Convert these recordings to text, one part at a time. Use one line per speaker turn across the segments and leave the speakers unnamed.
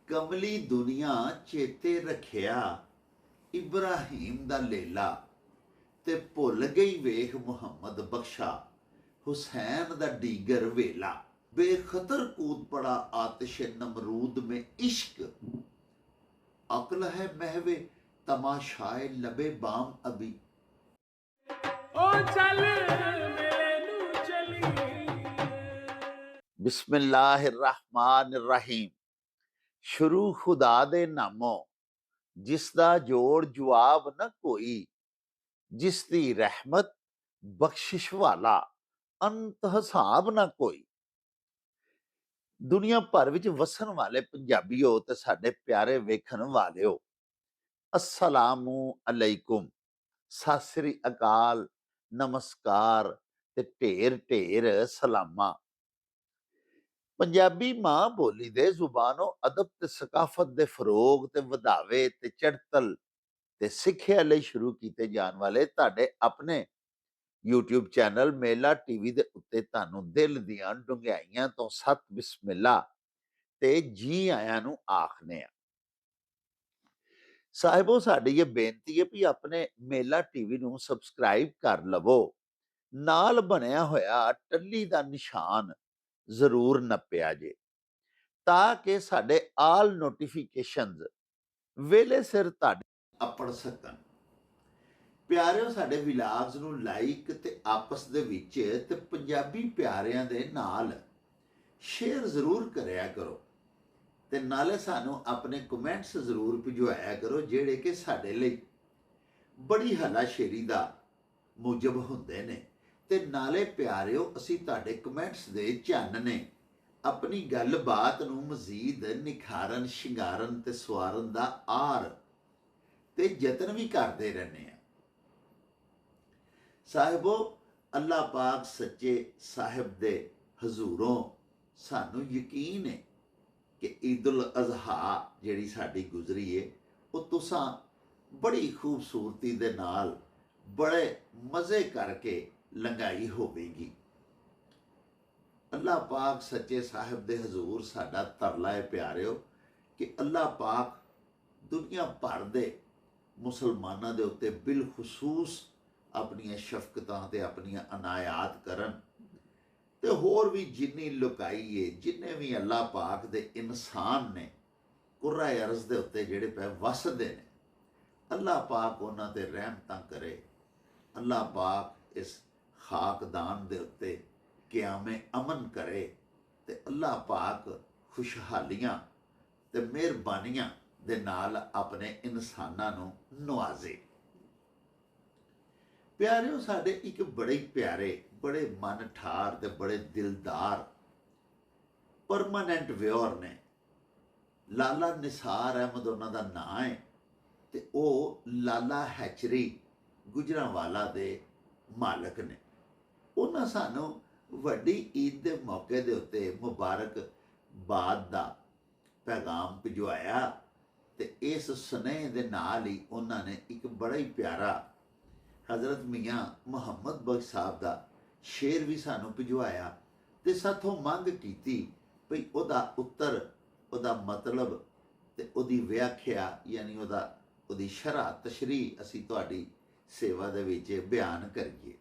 ਕਮਲੀ ਦੁਨੀਆ ਚੇਤੇ ਰੱਖਿਆ ਇਬਰਾਹੀਮ ਦਾ ਲੇਲਾ, ਤੇ ਭੁੱਲ ਗਈ ਵੇਖ ਮੁਹੰਮਦ ਬਖਸ਼ਾ ਹੁਸੈਨ ਦਾ ਡੀਗਰ ਵੇਲਾ। बेखतर कूद पड़ा आतिश नमरूद में इश्क, अक्ल है महवे तमाशाए लबे बाम अभी। ओ चल मेरे नू चली। बिस्मिल्लाहिर्रहमानिर्रहीम। शुरू खुदा दे नामों जिसदा जोड़ जवाब न कोई, जिसदी रहमत बख्शिश वाला अंत हिसाब न कोई। ਦੁਨੀਆ ਭਰ ਵਿੱਚ ਵਸਣ ਵਾਲੇ ਪੰਜਾਬੀਓ ਤੇ ਸਾਡੇ ਪਿਆਰੇ ਵੇਖਣ ਵਾਲਿਓ, ਅਸਲਾਮੁ ਅਲੈਕੁਮ, ਸਤਿ ਸ੍ਰੀ ਅਕਾਲ, ਨਮਸਕਾਰ ਤੇ ਢੇਰ ਢੇਰ ਸਲਾਮਾਂ। ਪੰਜਾਬੀ ਮਾਂ ਬੋਲੀ ਦੇ ਜ਼ੁਬਾਨੋਂ ਅਦਬ ਤੇ ਸਕਾਫਤ ਦੇ ਫਰੋਗ ਤੇ ਵਧਾਵੇ ਤੇ ਚੜ੍ਹਤਲ ਤੇ ਸਿੱਖਿਆ ਲਈ ਸ਼ੁਰੂ ਕੀਤੇ ਜਾਣ ਵਾਲੇ ਤੁਹਾਡੇ ਆਪਣੇ YouTube ਚੈਨਲ ਮੇਲਾ ਟੀਵੀ ਦੇ ਉੱਤੇ ਤੁਹਾਨੂੰ ਦਿਲ ਦੀਆਂ ਡੁੰਘਾਈਆਂ ਤੋਂ ਸਤ ਬਿਸਮਿਲ੍ਲਾ ਤੇ ਜੀ ਆਇਆਂ ਨੂੰ ਆਖਨੇ ਆ। ਸਾਹਿਬੋ, ਸਾਡੀ ਇਹ ਬੇਨਤੀ ਹੈ ਵੀ ਆਪਣੇ ਮੇਲਾ ਟੀਵੀ ਨੂੰ ਸਬਸਕ੍ਰਾਈਬ ਕਰ ਲਵੋ, ਨਾਲ ਬਣਿਆ ਹੋਇਆ ਟੱਲੀ ਦਾ ਨਿਸ਼ਾਨ ਜ਼ਰੂਰ ਨੱਪਿਆ ਜੇ, ਤਾਂ ਕਿ ਸਾਡੇ ਆਲ ਨੋਟੀਫਿਕੇਸ਼ਨਸ ਵੇਲੇ ਸਿਰ ਤੁਹਾਡੇ ਅਪੜ ਸਕਣ। ਪਿਆਰਿਓ, ਸਾਡੇ ਵਿਲਾਗਸ ਨੂੰ ਲਾਈਕ ਤੇ ਆਪਸ ਦੇ ਵਿੱਚ ਤੇ ਪੰਜਾਬੀ ਪਿਆਰਿਆਂ ਦੇ ਨਾਲ ਸ਼ੇਅਰ ਜ਼ਰੂਰ ਕਰਿਆ ਕਰੋ, ਤੇ ਨਾਲੇ ਸਾਨੂੰ ਆਪਣੇ ਕਮੈਂਟਸ ਜ਼ਰੂਰ ਭਿਜਵਾਇਆ ਕਰੋ, ਜਿਹੜੇ ਕਿ ਸਾਡੇ ਲਈ ਬੜੀ ਹਲਾਸ਼ੇਰੀ ਦਾ ਮੂਜਬ ਹੁੰਦੇ ਨੇ। ਤੇ ਨਾਲੇ ਪਿਆਰਿਓ, ਅਸੀਂ ਤੁਹਾਡੇ ਕਮੈਂਟਸ ਦੇ ਚਾਨਣੇ ਆਪਣੀ ਗੱਲਬਾਤ ਨੂੰ ਮਜ਼ੀਦ ਨਿਖਾਰਨ, ਸ਼ਿੰਗਾਰਨ ਤੇ ਸਵਾਰਨ ਦਾ ਆਰ ਤੇ ਯਤਨ ਵੀ ਕਰਦੇ ਰਹਿੰਦੇ ਆ। ਸਾਹਿਬੋ, ਅੱਲਾਹ ਪਾਕ ਸੱਚੇ ਸਾਹਿਬ ਦੇ ਹਜ਼ੂਰੋਂ ਸਾਨੂੰ ਯਕੀਨ ਹੈ ਕਿ ਈਦ ਉਲ ਅਜ਼ਹਾ ਜਿਹੜੀ ਸਾਡੀ ਗੁਜ਼ਰੀ ਹੈ, ਉਹ ਤੁਸਾਂ ਬੜੀ ਖੂਬਸੂਰਤੀ ਦੇ ਨਾਲ ਬੜੇ ਮਜ਼ੇ ਕਰਕੇ ਲੰਘਾਈ ਹੋਵੇਗੀ। ਅੱਲਾਹ ਪਾਕ ਸੱਚੇ ਸਾਹਿਬ ਦੇ ਹਜ਼ੂਰ ਸਾਡਾ ਤਰਲਾ ਹੈ ਪਿਆਰਿਓ ਕਿ ਅੱਲਾਹ ਪਾਕ ਦੁਨੀਆ ਭਰ ਦੇ ਮੁਸਲਮਾਨਾਂ ਦੇ ਉੱਤੇ ਬਿਲਖਸੂਸ ਆਪਣੀਆਂ ਸ਼ਫਕਤਾਂ ਤੇ ਆਪਣੀਆਂ ਅਨਾਇਆਤ ਕਰਨ, ਤੇ ਹੋਰ ਵੀ ਜਿੰਨੀ ਲੁਕਾਈ ਏ, ਜਿੰਨੇ ਵੀ ਅੱਲਾਹ ਪਾਕ ਦੇ ਇਨਸਾਨ ਨੇ ਕੁर्रा ਅਰਜ਼ ਦੇ ਉੱਤੇ ਜਿਹੜੇ ਪਏ ਵਸਦੇ ਨੇ, ਅੱਲਾਹ ਪਾਕ ਉਹਨਾਂ ਤੇ ਰਹਿਮਤਾਂ ਕਰੇ। ਅੱਲਾਹ ਪਾਕ ਇਸ ਖਾਕਦਾਨ ਦੇ ਉੱਤੇ ਕਿਆਮੇ ਅਮਨ ਕਰੇ, ਤੇ ਅੱਲਾਹ ਪਾਕ ਖੁਸ਼ਹਾਲੀਆਂ ਤੇ ਮਿਹਰਬਾਨੀਆਂ ਦੇ ਨਾਲ ਆਪਣੇ ਇਨਸਾਨਾਂ ਨੂੰ ਨਵਾਜ਼ੇ। ਪਿਆਰਿਓ, ਸਾਡੇ ਇੱਕ ਬੜੇ ਪਿਆਰੇ, ਬੜੇ ਮਨ ਠਾਰ ਤੇ ਬੜੇ ਦਿਲਦਾਰ ਪਰਮਾਨੈਂਟ ਵਿਓਰ ਨੇ। ਲਾਲਾ ਨਿਸਾਰ ਅਹਿਮਦ ਉਹਨਾਂ ਦਾ ਨਾਂ ਹੈ, ਤੇ ਉਹ ਲਾਲਾ ਹੈਚਰੀ ਗੁਜਰਾਂਵਾਲਾ ਦੇ ਮਾਲਕ ਨੇ। ਉਹਨਾਂ ਸਾਨੂੰ ਵੱਡੀ ਈਦ ਦੇ ਮੌਕੇ ਦੇ ਉੱਤੇ ਮੁਬਾਰਕਬਾਦ ਦਾ ਪੈਗਾਮ ਭਿਜਵਾਇਆ, ਤੇ ਇਸ ਸੁਨੇਹੇ ਦੇ ਨਾਲ ਹੀ ਉਹਨਾਂ ਨੇ ਇੱਕ ਬੜਾ ਹੀ ਪਿਆਰਾ ਹਜ਼ਰਤ ਮੀਆਂ ਮੁਹੰਮਦ ਬਖਸ਼ ਸਾਹਿਬ ਦਾ ਸ਼ੇਰ ਵੀ ਸਾਨੂੰ ਭਿਜਵਾਇਆ, ਤੇ ਸਾਥੋਂ ਮੰਗ ਕੀਤੀ ਭਈ ਉਹਦਾ ਉੱਤਰ, ਉਹਦਾ ਮਤਲਬ ਤੇ ਉਹਦੀ ਵਿਆਖਿਆ, ਯਾਨੀ ਉਹਦੀ ਸ਼ਰ੍ਹਾ ਤਸ਼ਰੀਹ ਅਸੀਂ ਤੁਹਾਡੀ ਸੇਵਾ ਦੇ ਵਿੱਚ ਬਿਆਨ ਕਰੀਏ।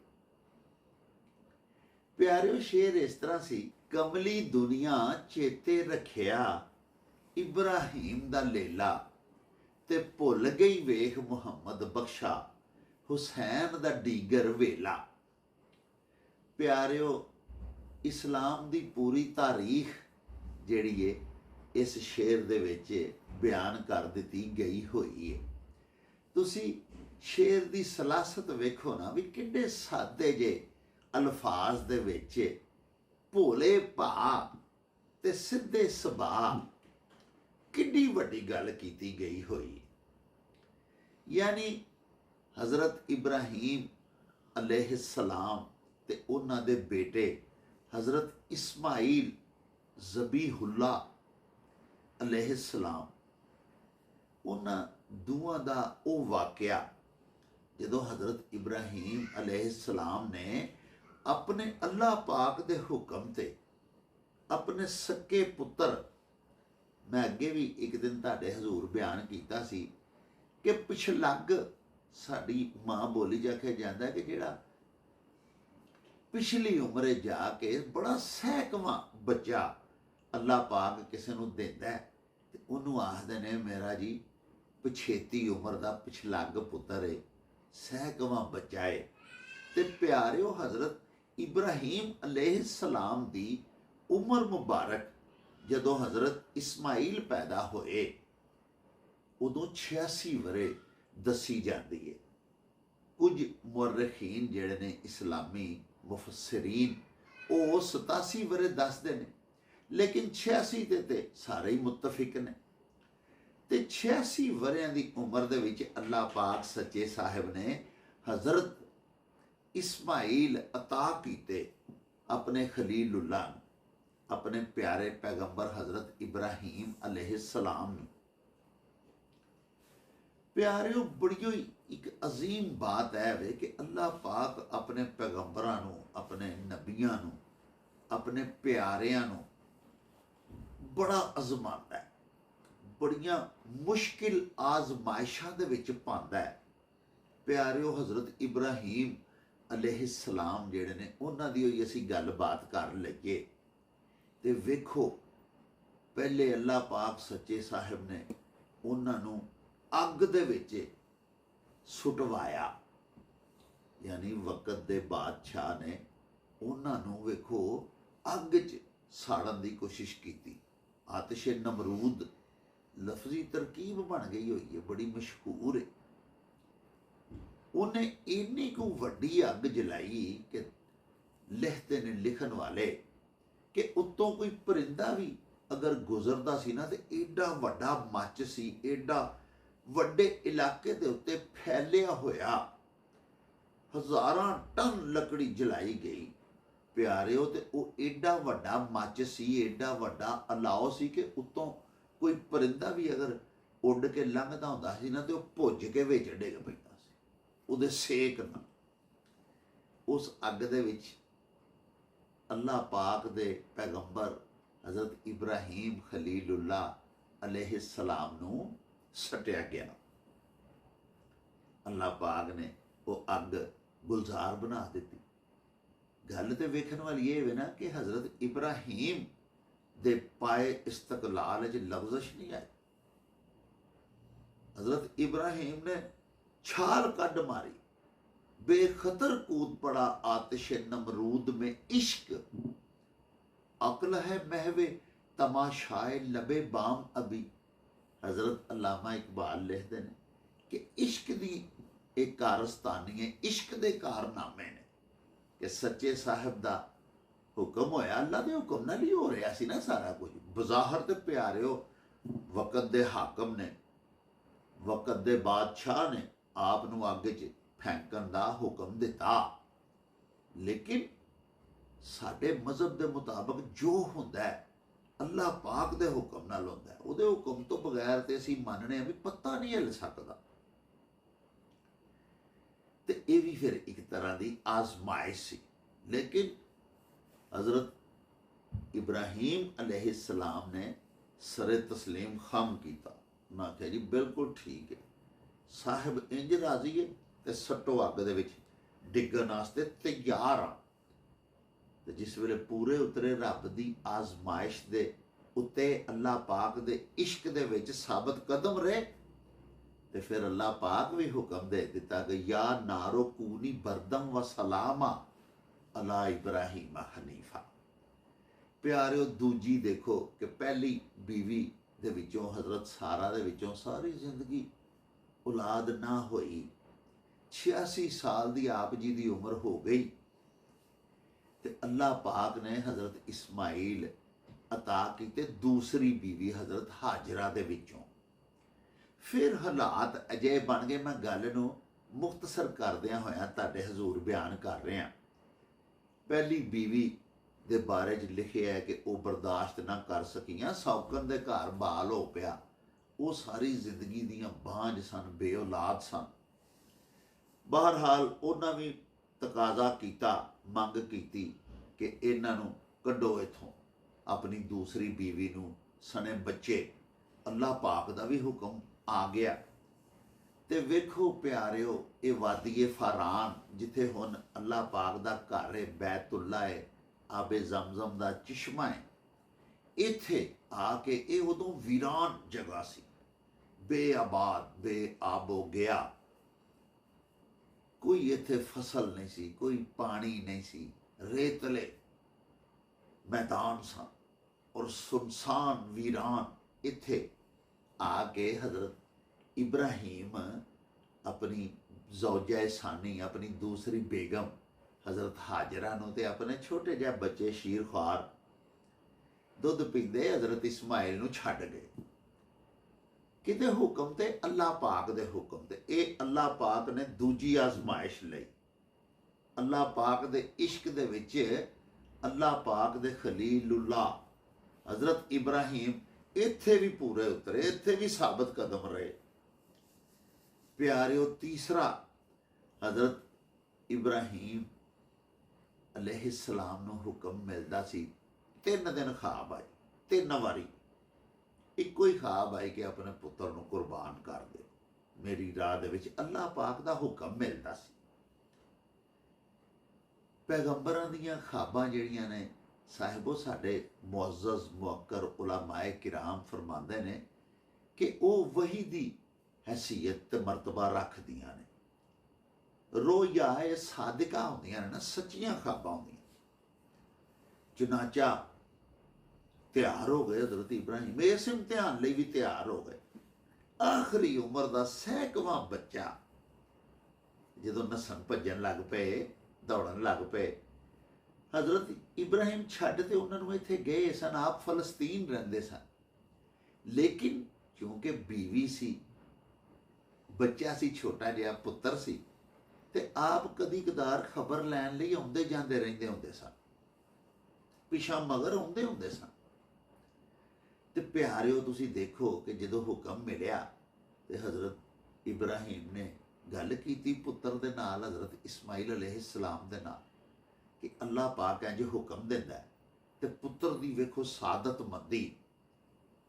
ਪਿਆਰਿਓ, ਸ਼ੇਰ ਇਸ ਤਰ੍ਹਾਂ ਸੀ, ਕਮਲੀ ਦੁਨੀਆ ਚੇਤੇ ਰੱਖਿਆ ਇਬਰਾਹੀਮ ਦਾ ਲੇਲਾ, ਤੇ ਭੁੱਲ ਗਈ ਵੇਖ ਮੁਹੰਮਦ ਬਖਸ਼ਾ ਹੁਸੈਨ ਦਾ ਡੀਗਰ ਵੇਲਾ। ਪਿਆਰਿਓ, ਇਸਲਾਮ ਦੀ ਪੂਰੀ ਤਾਰੀਖ ਜਿਹੜੀ ਹੈ ਇਸ ਸ਼ੇਰ ਦੇ ਵਿੱਚ ਬਿਆਨ ਕਰ ਦਿੱਤੀ ਗਈ ਹੋਈ ਹੈ। ਤੁਸੀਂ ਸ਼ੇਰ ਦੀ ਸਲਾਸਤ ਵੇਖੋ ਨਾ, ਵੀ ਕਿੰਨੇ ਸਾਦੇ ਜੇ ਅਲਫਾਜ਼ ਦੇ ਵਿੱਚ ਭੋਲੇ ਭਾ ਤੇ ਸਿੱਧੇ ਸੁਭਾਅ ਕਿੰਨੀ ਵੱਡੀ ਗੱਲ ਕੀਤੀ ਗਈ ਹੋਈ। ਯਾਨੀ ਹਜ਼ਰਤ ਇਬਰਾਹੀਮ ਅਲੈਹਿਸਲਾਮ ਤੇ ਉਹਨਾਂ ਦੇ ਬੇਟੇ ਹਜ਼ਰਤ ਇਸਮਾਈਲ ਜ਼ਬੀਹੁੱਲਾ ਅਲੈਹਿਸਲਾਮ, ਉਹਨਾਂ ਦੋਵਾਂ ਦਾ ਉਹ ਵਾਕਿਆ ਜਦੋਂ ਹਜ਼ਰਤ ਇਬਰਾਹੀਮ ਅਲੈਹਿਸਲਾਮ ਨੇ ਆਪਣੇ ਅੱਲਾਹ ਪਾਕ ਦੇ ਹੁਕਮ ਤੇ ਆਪਣੇ ਸੱਕੇ ਪੁੱਤਰ मैं अगे भी एक दिन तुहाडे हजूर बयान किया सी कि पिछलग साडी माँ बोली जाके जाता कि जिहड़ा पिछली उम्र जाके बड़ा सहकवां बच्चा अल्लाह पाक किसी नूं दिंदा है ते उहनूं आखदे ने मेरा जी पछेती उम्र का पिछलग पुत्तर है, सहकवां बच्चा है। ते प्यारिओ हज़रत इब्राहीम अलैहिस्सलाम दी उम्र मुबारक जदों हज़रत इस्माइल पैदा होए उदों 86 वरे दसी जाती है। कुछ मुअर्रिखीन जिहड़े ने इस्लामी मुफस्सिरीन वो 87 वरे दसदे ने, लेकिन 86 ते सारे ही मुतफिक ने। ते 86 वरियां दी उम्र दे विच अल्लाह पाक सच्चे साहिब ने हज़रत इस्माइल अता कीते अपने खलीलुल्लाह नूं, अपने प्यारे पैगंबर हज़रत इब्राहीम अलैहिस्सलाम नूं। प्यारिओ बड़ी एक अजीम बात है वे कि अल्लाह पाक अपने पैगंबरां नूं, अपने नबियां नूं, अपने प्यारियां नूं बड़ा अजमांदा है, बड़ियां मुश्किल आजमाइशां दे विच पांदा है। प्यारिओ हज़रत इब्राहीम अलैहिस्सलाम जिहड़े ने उन्हां दी होई असीं गलबात कर लईए ते वेखो पहले अल्लाह पाक सच्चे साहिब ने उन्हां नूं अग दे विच सुटवाया, यानी वक़्त दे बादशाह ने उन्हां नूं वेखो अग च साड़न दी कोशिश की। आतिशे नमरूद लफ्जी तरकीब बन गई हुई है, बड़ी मशहूर है। उन्हें इन्नी को वड्डी अग जलाई कि लिखते ने लिखन वाले कि उत्तों कोई परिंदा भी अगर गुजरदा सी ना तो एडा वड्डा मच सी, एडा वड्डे इलाके दे उत्ते फैलिया होया, हज़ारां टन लकड़ी जलाई गई। प्यारिओ ते वो एडा वड्डा मच सी, एडा वड्डा अलाओ सी कि उत्तों कोई परिंदा भी अगर उड़ के लंघदा हुंदा सी ना तो भुज के विच डिग पैंदा सी उहदे सेक नाल। उस अग दे विच अल्लाह पाक दे पैगंबर हज़रत इब्राहीम खलीलुल्लाह अलैहिस्सलाम नूं सटिया गया। अल्लाह पाक ने वो अग गुलजार बना दी। गल तो वेखण वाली ये वे ना कि हज़रत इब्राहीम दे पाए इस्तकलाल च लफ्ज़श नहीं आई। हज़रत इब्राहीम ने छाल कड मारी, बेखतर कूद पड़ा आतिश नमरूद में इश्क, अक्ल है महवे तमाशाए लबे बाम अभी। हज़रत अल्लामा इकबाल लिखते हैं कि इश्क दी एक कारस्तानी है, इश्क दे कारनामे ने कि सच्चे साहिब दा हुक्म होया, अल्लाह दे हुक्म नाल ही हो रहा सी ना सारा कुछ। बज़ाहर ते प्यारिओ वक़्त दे हाकम ने, वक़्त दे बादशाह ने आप नूं अग च फैंकण दा हुक्म दिता, लेकिन साडे मज़हब दे मुताबिक जो हुंदा है अल्लाह पाक दे हुक्म नाल हुंदा है। उहदे हुक्म तो बगैर ते असीं मनने भी पत्ता नहीं हिल सकदा। ते ये भी फिर एक तरह की आजमाइश सी। लेकिन हज़रत इब्राहीम अलैहिस्सलाम ने सरे तस्लीम खम किया। उन्हें आख्या जी बिल्कुल ठीक है, साहिब इंज राजी है तो सट्टो अग दे विच डिगण वास्ते तैयार आ। ते जिस वेले पूरे उतरे रब की आजमाइश दे उत्ते अल्लाह पाक दे इश्क दे विच साबित कदम रहे तो फिर अल्लाह पाक भी हुक्म दे दिता कि या नारो कूनी बरदम व सलामा अला इब्राहीम हनीफा। प्यारिओ दूजी देखो कि पहली बीवी दे विचों हज़रत सारा दे विचों सारी जिंदगी औलाद ना होई, 86 साल की आप जी की उम्र हो गई ते अल्लाह पाक ने हज़रत इस्माइल अता कीते दूसरी बीवी हज़रत हाजरा दे विचों। फिर हालात अजे बन गए। मैं गल नूं मुख्तसर करदियां होया तुहाडे हजूर बयान कर रहा। पहली बीवी दे बारे च लिखिया है कि वह बर्दाश्त ना कर सकियां, सौकन दे घर बाल हो पिया। वो सारी जिंदगी दियां बांझ सन, बे औलाद सन। बहरहाल उन्हें भी तकाजा किया, मंग की कि इन्हां नूं कड्डो इथों, अपनी दूसरी बीवी नूं ਸਣੇ ਬੱਚੇ, ਅੱਲਾਹ ਪਾਕ ਦਾ ਵੀ ਹੁਕਮ ਆ ਗਿਆ। ਤੇ ਵੇਖੋ ਪਿਆਰਿਓ, ਇਹ ਵਾਦੀਏ ਫਾਰਾਨ, ਜਿੱਥੇ ਹੁਣ ਅੱਲਾਹ ਪਾਕ ਦਾ ਘਰ ਹੈ, ਬੈਤੁੱਲਾ ਹੈ, ਆਬੇ ਜ਼ਮਜ਼ਮ ਦਾ ਚਸ਼ਮਾ ਹੈ, ਇੱਥੇ ਆ ਕੇ ਇਹ ਉਦੋਂ ਵੀਰਾਨ ਜਗ੍ਹਾ ਸੀ, ਬੇਆਬਾਦ, ਬੇਆਬੋ ਗਿਆ। ਕੋਈ ਇੱਥੇ ਫਸਲ ਨਹੀਂ ਸੀ, ਕੋਈ ਪਾਣੀ ਨਹੀਂ ਸੀ, ਰੇਤਲੇ मैदान सन और सुनसान वीरान। इत्थे आके हजरत इब्राहिम अपनी ज़ौजा सानी, अपनी दूसरी बेगम हजरत हाजरा नूं ते अपने छोटे जिहे बच्चे शीर ख्वार दुध पींदे हजरत इस्माइल नूं छड्ड गए। किते हुक्म ते अल्लाह पाक दे हुक्म ते। ये अल्लाह पाक ने दूजी आजमाइश लई। अल्लाह पाक दे इश्क दे विच अल्लाह पाक दे खलीलुल्लाह हजरत इब्राहिम इत्थे भी पूरे उतरे, इत्थे भी साबित कदम रहे। प्यारिओ, तीसरा हजरत इब्राहिम अलैहिस्सलाम नूं हुक्म मिलदा सी, 3 दिन ख्वाब आए, 3 वारी इक्को ही ख्वाब आई कि अपने पुत्र नूं कुर्बान कर दे। मेरी राह दे विच अल्लाह पाक दा हुक्म मिलदा सी। पैगंबरां दीयां ख्वाबां जिहड़ियां ने साहिबो, साडे मुअज़्ज़ज़ मुअक्कर उलमाए किराम फरमांदे ने कि ਉਹ वही दी हैसियत ते मरतबा रखदियां ने। रोया ये सादिका होंदियां ने ना, सच्चियां ख्वाबां होंदियां। चनाचा तैयार हो गए हजरत इब्राहिम, इस इम्तिहान लई भी तैयार हो गए। आखिरी उम्र दा 100वां बच्चा जदों नस्सन भज्जन लग पे, दौड़न लग पे, हजरत इब्राहिम छड्ड ते उन्होंने इत्थे गए सन। आप फलस्तीन रहिंदे सन, लेकिन क्योंकि बीवी सी, बच्चा सी, छोटा जिहा पुत्र सी, ते आप कदी कदार खबर लैण लई आउंदे जांदे रहिंदे हुंदे सन, पिछां मगर आउंदे हुंदे सन। ते प्यारिओ, तुसीं देखो कि जदों हुक्म मिलिया ते हजरत इब्राहिम ने गल कीती पुत्र दे नाल, हजरत इस्माइल अलैहिस्सलाम दे नाल, कि अल्लाह पाक इंज हुक्म दिंदा है ते पुत्र दी वेखो सादतमंदी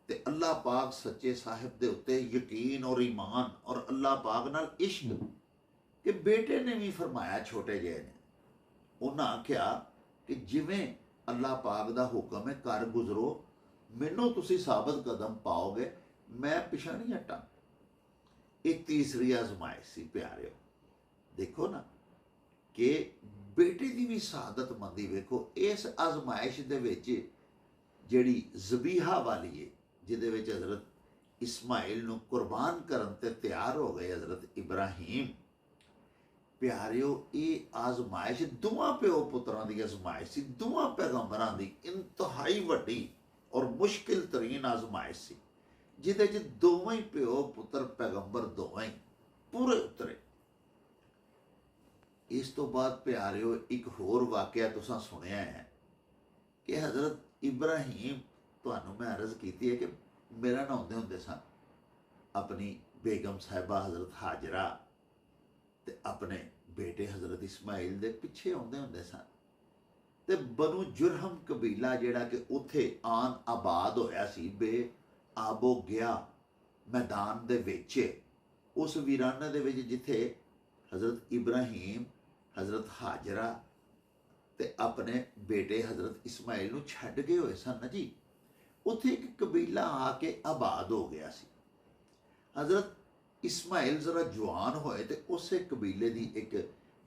ते अल्लाह पाक सच्चे साहिब दे उत्ते यकीन और ईमान और अल्लाह पाक नाल इश्क। कि बेटे ने भी फरमाया, छोटे जिहे ने, उन्हां आख्या कि जिवें अल्लाह पाक दा हुक्म है कर गुजरो, मैनूं तुसीं साबित कदम पाओगे, मैं पिछा नहीं हटां। एक तीसरी आजमाइश सी प्यारिओ। देखो ना कि बेटे की भी सादतमंदी वेखो। इस आजमाइश दे विच जिहड़ी ज़बीहा वाली है, जिहदे विच हजरत इस्माइल नूं कुर्बान करन ते तैयार हो गए हजरत इब्राहिम। प्यारिओ, ये आजमाइश दोवां प्यो पुत्रां दी आजमाइश सी, दोवां पैगंबरां दी इंतहाई वड्डी और मुश्किल तरीन आजमाइश सी, जिहदे च दोवें ही प्यो पुत्र पैगंबर दोवें ही पूरे उतरे। इस तो बाद प्यारिओ, एक होर वाकया तुसां सुनिया है कि हजरत इब्राहिम, तुहानूं मैं अर्ज़ कीती है कि मिलन आउंदे हुंदे सन अपनी बेगम साहिबा हजरत हाजरा ते अपने बेटे हजरत इस्माइल दे पिछे आउंदे हुंदे सन। ते बनु जुरहम कबीला जिहड़ा कि उत्थे आन आबाद होया सी, बे आबो गया मैदान दे विच, उस वीराने दे विच जिथे हजरत इब्राहिम, हजरत हाजरा ते अपने बेटे हजरत इस्माइल नूं छड्ड गए होए सन ना जी, उत्थे एक कबीला आके आबाद हो गया सी। हजरत इस्माइल जरा जवान होए ते उसे कबीले दी एक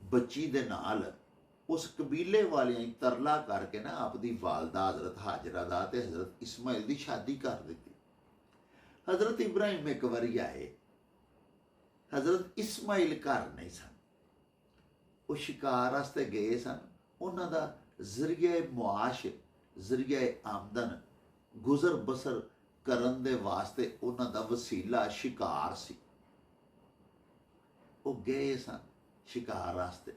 बच्ची दे नाल उस कबीले वालियां तरला करके ना आपदी वालदा हजरत हाजरा दा ते हजरत इस्माइल दी शादी कर दित्ती। हजरत इब्राहिम एक बारी आए, हजरत इस्माइल घर नहीं सन, वो शिकार वास्ते गए सन। उन्हां दा जरिए मुआश, जरिए आमदन, गुजर बसर करन दे वास्ते उन्हां दा वसीला शिकार सी। वो गए सन शिकार वास्ते,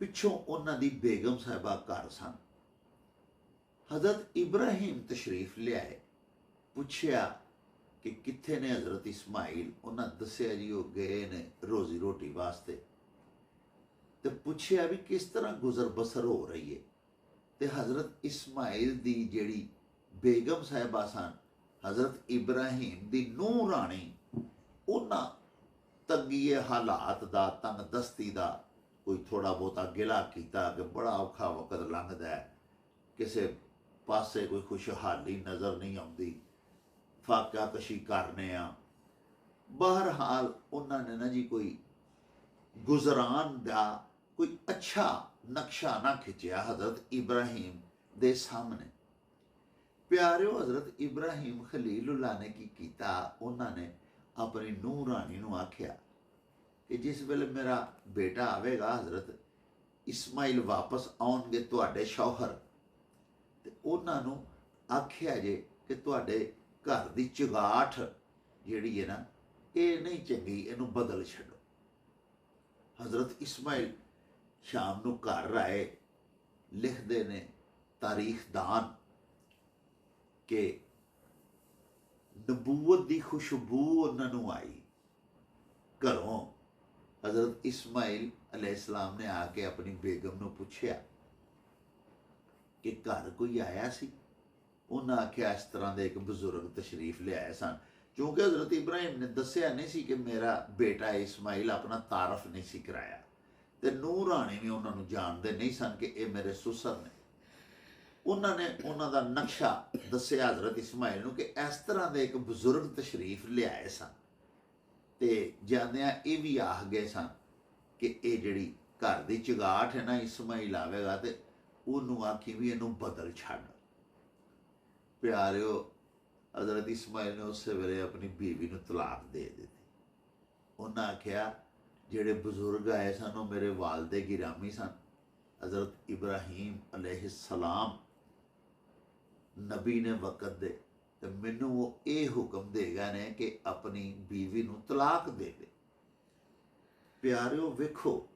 पिछों उन्हां दी बेगम साहिबा घर सन। हजरत इब्राहिम तशरीफ लियाए, पुछया कि कित्थे ने हजरत इस्माइल। उन्हां दस्सिया जी वो गए ने रोजी रोटी वास्ते। तो पुछया भी किस तरह गुजर बसर हो रही है। तो हजरत इस्माइल दी जिहड़ी ਬੇਗਮ ਸਾਹਿਬਾ ਸਨ ਹਜ਼ਰਤ ਇਬਰਾਹੀਮ ਦੀ ਨੂੰਹ ਰਾਣੀ, ਉਹਨਾਂ ਤੰਗੀਏ ਹਾਲਾਤ ਦਾ, ਤੰਗ ਦਸਤੀ ਦਾ ਕੋਈ ਥੋੜ੍ਹਾ ਬਹੁਤਾ ਗਿਲਾ ਕੀਤਾ ਕਿ ਬੜਾ ਔਖਾ ਵਕਤ ਲੰਘਦਾ ਹੈ, ਕਿਸੇ ਪਾਸੇ ਕੋਈ ਖੁਸ਼ਹਾਲੀ ਨਜ਼ਰ ਨਹੀਂ ਆਉਂਦੀ, ਫਾਕਾ ਕਸ਼ੀ ਕਰਨੇ ਆ। ਬਹਰਹਾਲ ਉਹਨਾਂ ਨੇ ਨਾ ਜੀ ਕੋਈ ਗੁਜ਼ਰਾਨ ਦਾ ਕੋਈ ਅੱਛਾ ਨਕਸ਼ਾ ਨਾ ਖਿੱਚਿਆ ਹਜ਼ਰਤ ਇਬਰਾਹੀਮ ਦੇ ਸਾਹਮਣੇ। ਪਿਆਰਿਓ, ਹਜ਼ਰਤ ਇਬਰਾਹੀਮ ਖਲੀਲੁੱਲਾਹ ਨੇ ਕੀ ਕੀਤਾ, ਉਹਨਾਂ ਨੇ ਆਪਣੀ ਨੂੰਹ ਰਾਣੀ ਨੂੰ ਆਖਿਆ ਕਿ ਜਿਸ ਵੇਲੇ ਮੇਰਾ ਬੇਟਾ ਆਵੇਗਾ, ਹਜ਼ਰਤ ਇਸਮਾਈਲ ਵਾਪਸ ਆਉਣਗੇ ਤੁਹਾਡੇ ਸ਼ੌਹਰ, ਤੇ ਉਹਨਾਂ ਨੂੰ ਆਖਿਆ ਜੇ ਕਿ ਤੁਹਾਡੇ ਘਰ ਦੀ ਚੁਗਾਠ ਜਿਹੜੀ ਹੈ ਨਾ, ਇਹ ਨਹੀਂ ਚੰਗੀ, ਇਹਨੂੰ ਬਦਲ ਛੱਡੋ। ਹਜ਼ਰਤ ਇਸਮਾਈਲ ਸ਼ਾਮ ਨੂੰ ਘਰ ਆਏ। ਲਿਖਦੇ ਨੇ ਤਾਰੀਖਦਾਨ ਕਿ ਨਬੂਵਤ ਦੀ ਖੁਸ਼ਬੂ ਉਹਨਾਂ ਨੂੰ ਆਈ ਘਰੋਂ। ਹਜ਼ਰਤ ਇਸਮਾਈਲ अलैहिस्सलाम ने आके अपनी बेगम ਨੂੰ ਪੁੱਛਿਆ ਕਿ ਘਰ ਕੋਈ ਆਇਆ ਸੀ। ਉਹਨਾਂ ਆਖਿਆ ਇਸ ਤਰ੍ਹਾਂ ਦੇ ਇੱਕ ਬਜ਼ੁਰਗ ਤਸ਼ਰੀਫ ਲਿਆਏ ਸਨ। ਕਿਉਂਕਿ ਹਜ਼ਰਤ ਇਬਰਾਹੀਮ ਨੇ ਦੱਸਿਆ ਨਹੀਂ ਸੀ ਕਿ ਮੇਰਾ ਬੇਟਾ ਇਸਮਾਈਲ, ਆਪਣਾ ਤਾਰਫ ਨਹੀਂ ਸੀ ਕਰਾਇਆ, ਤੇ ਨੂੰਹ ਰਾਣੀ ਵੀ ਉਹਨਾਂ ਨੂੰ ਜਾਣਦੇ ਨਹੀਂ ਸਨ ਕਿ ਇਹ ਮੇਰੇ ਸੁਸਰ ਨੇ। ਉਹਨਾਂ ਨੇ ਉਹਨਾਂ ਦਾ ਨਕਸ਼ਾ ਦੱਸਿਆ ਹਜ਼ਰਤ ਇਸਮਾਈਲ ਨੂੰ ਕਿ ਇਸ ਤਰ੍ਹਾਂ ਦੇ ਇੱਕ ਬਜ਼ੁਰਗ ਤਸ਼ਰੀਫ ਲਿਆਏ ਸਨ, ਤੇ ਜਾਂਦਿਆਂ ਇਹ ਵੀ ਆਖ ਗਏ ਸਨ ਕਿ ਇਹ ਜਿਹੜੀ ਘਰ ਦੀ ਚੁਗਾਠ ਹੈ ਨਾ, ਇਸਮਾਈਲ ਆਵੇਗਾ ਤੇ ਉਹਨੂੰ ਆਖੀ ਵੀ ਇਹਨੂੰ ਬਦਲ ਛੱਡ। ਪਿਆਰਿਓ, ਹਜ਼ਰਤ ਇਸਮਾਈਲ ਨੇ ਉਸੇ ਵੇਲੇ ਆਪਣੀ ਬੀਵੀ ਨੂੰ ਤਲਾਕ ਦੇ ਦਿੱਤੀ। ਉਹਨਾਂ ਆਖਿਆ ਜਿਹੜੇ ਬਜ਼ੁਰਗ ਆਏ ਸਨ ਉਹ ਮੇਰੇ ਵਾਲਦੇ ਗਿਰਾਮੀ ਸਨ। ਹਜ਼ਰਤ ਇਬਰਾਹੀਮ अलैहिस्सलाम ਨਬੀ ਨੇ ਵਕਤ ਦੇ, ਤੇ ਮੈਨੂੰ ਉਹ ਇਹ ਹੁਕਮ ਦੇਗਾ ਨੇ ਕਿ ਆਪਣੀ ਬੀਵੀ ਨੂੰ ਤਲਾਕ ਦੇ ਦੇ। ਪਿਆਰਿਓ, ਵੇਖੋ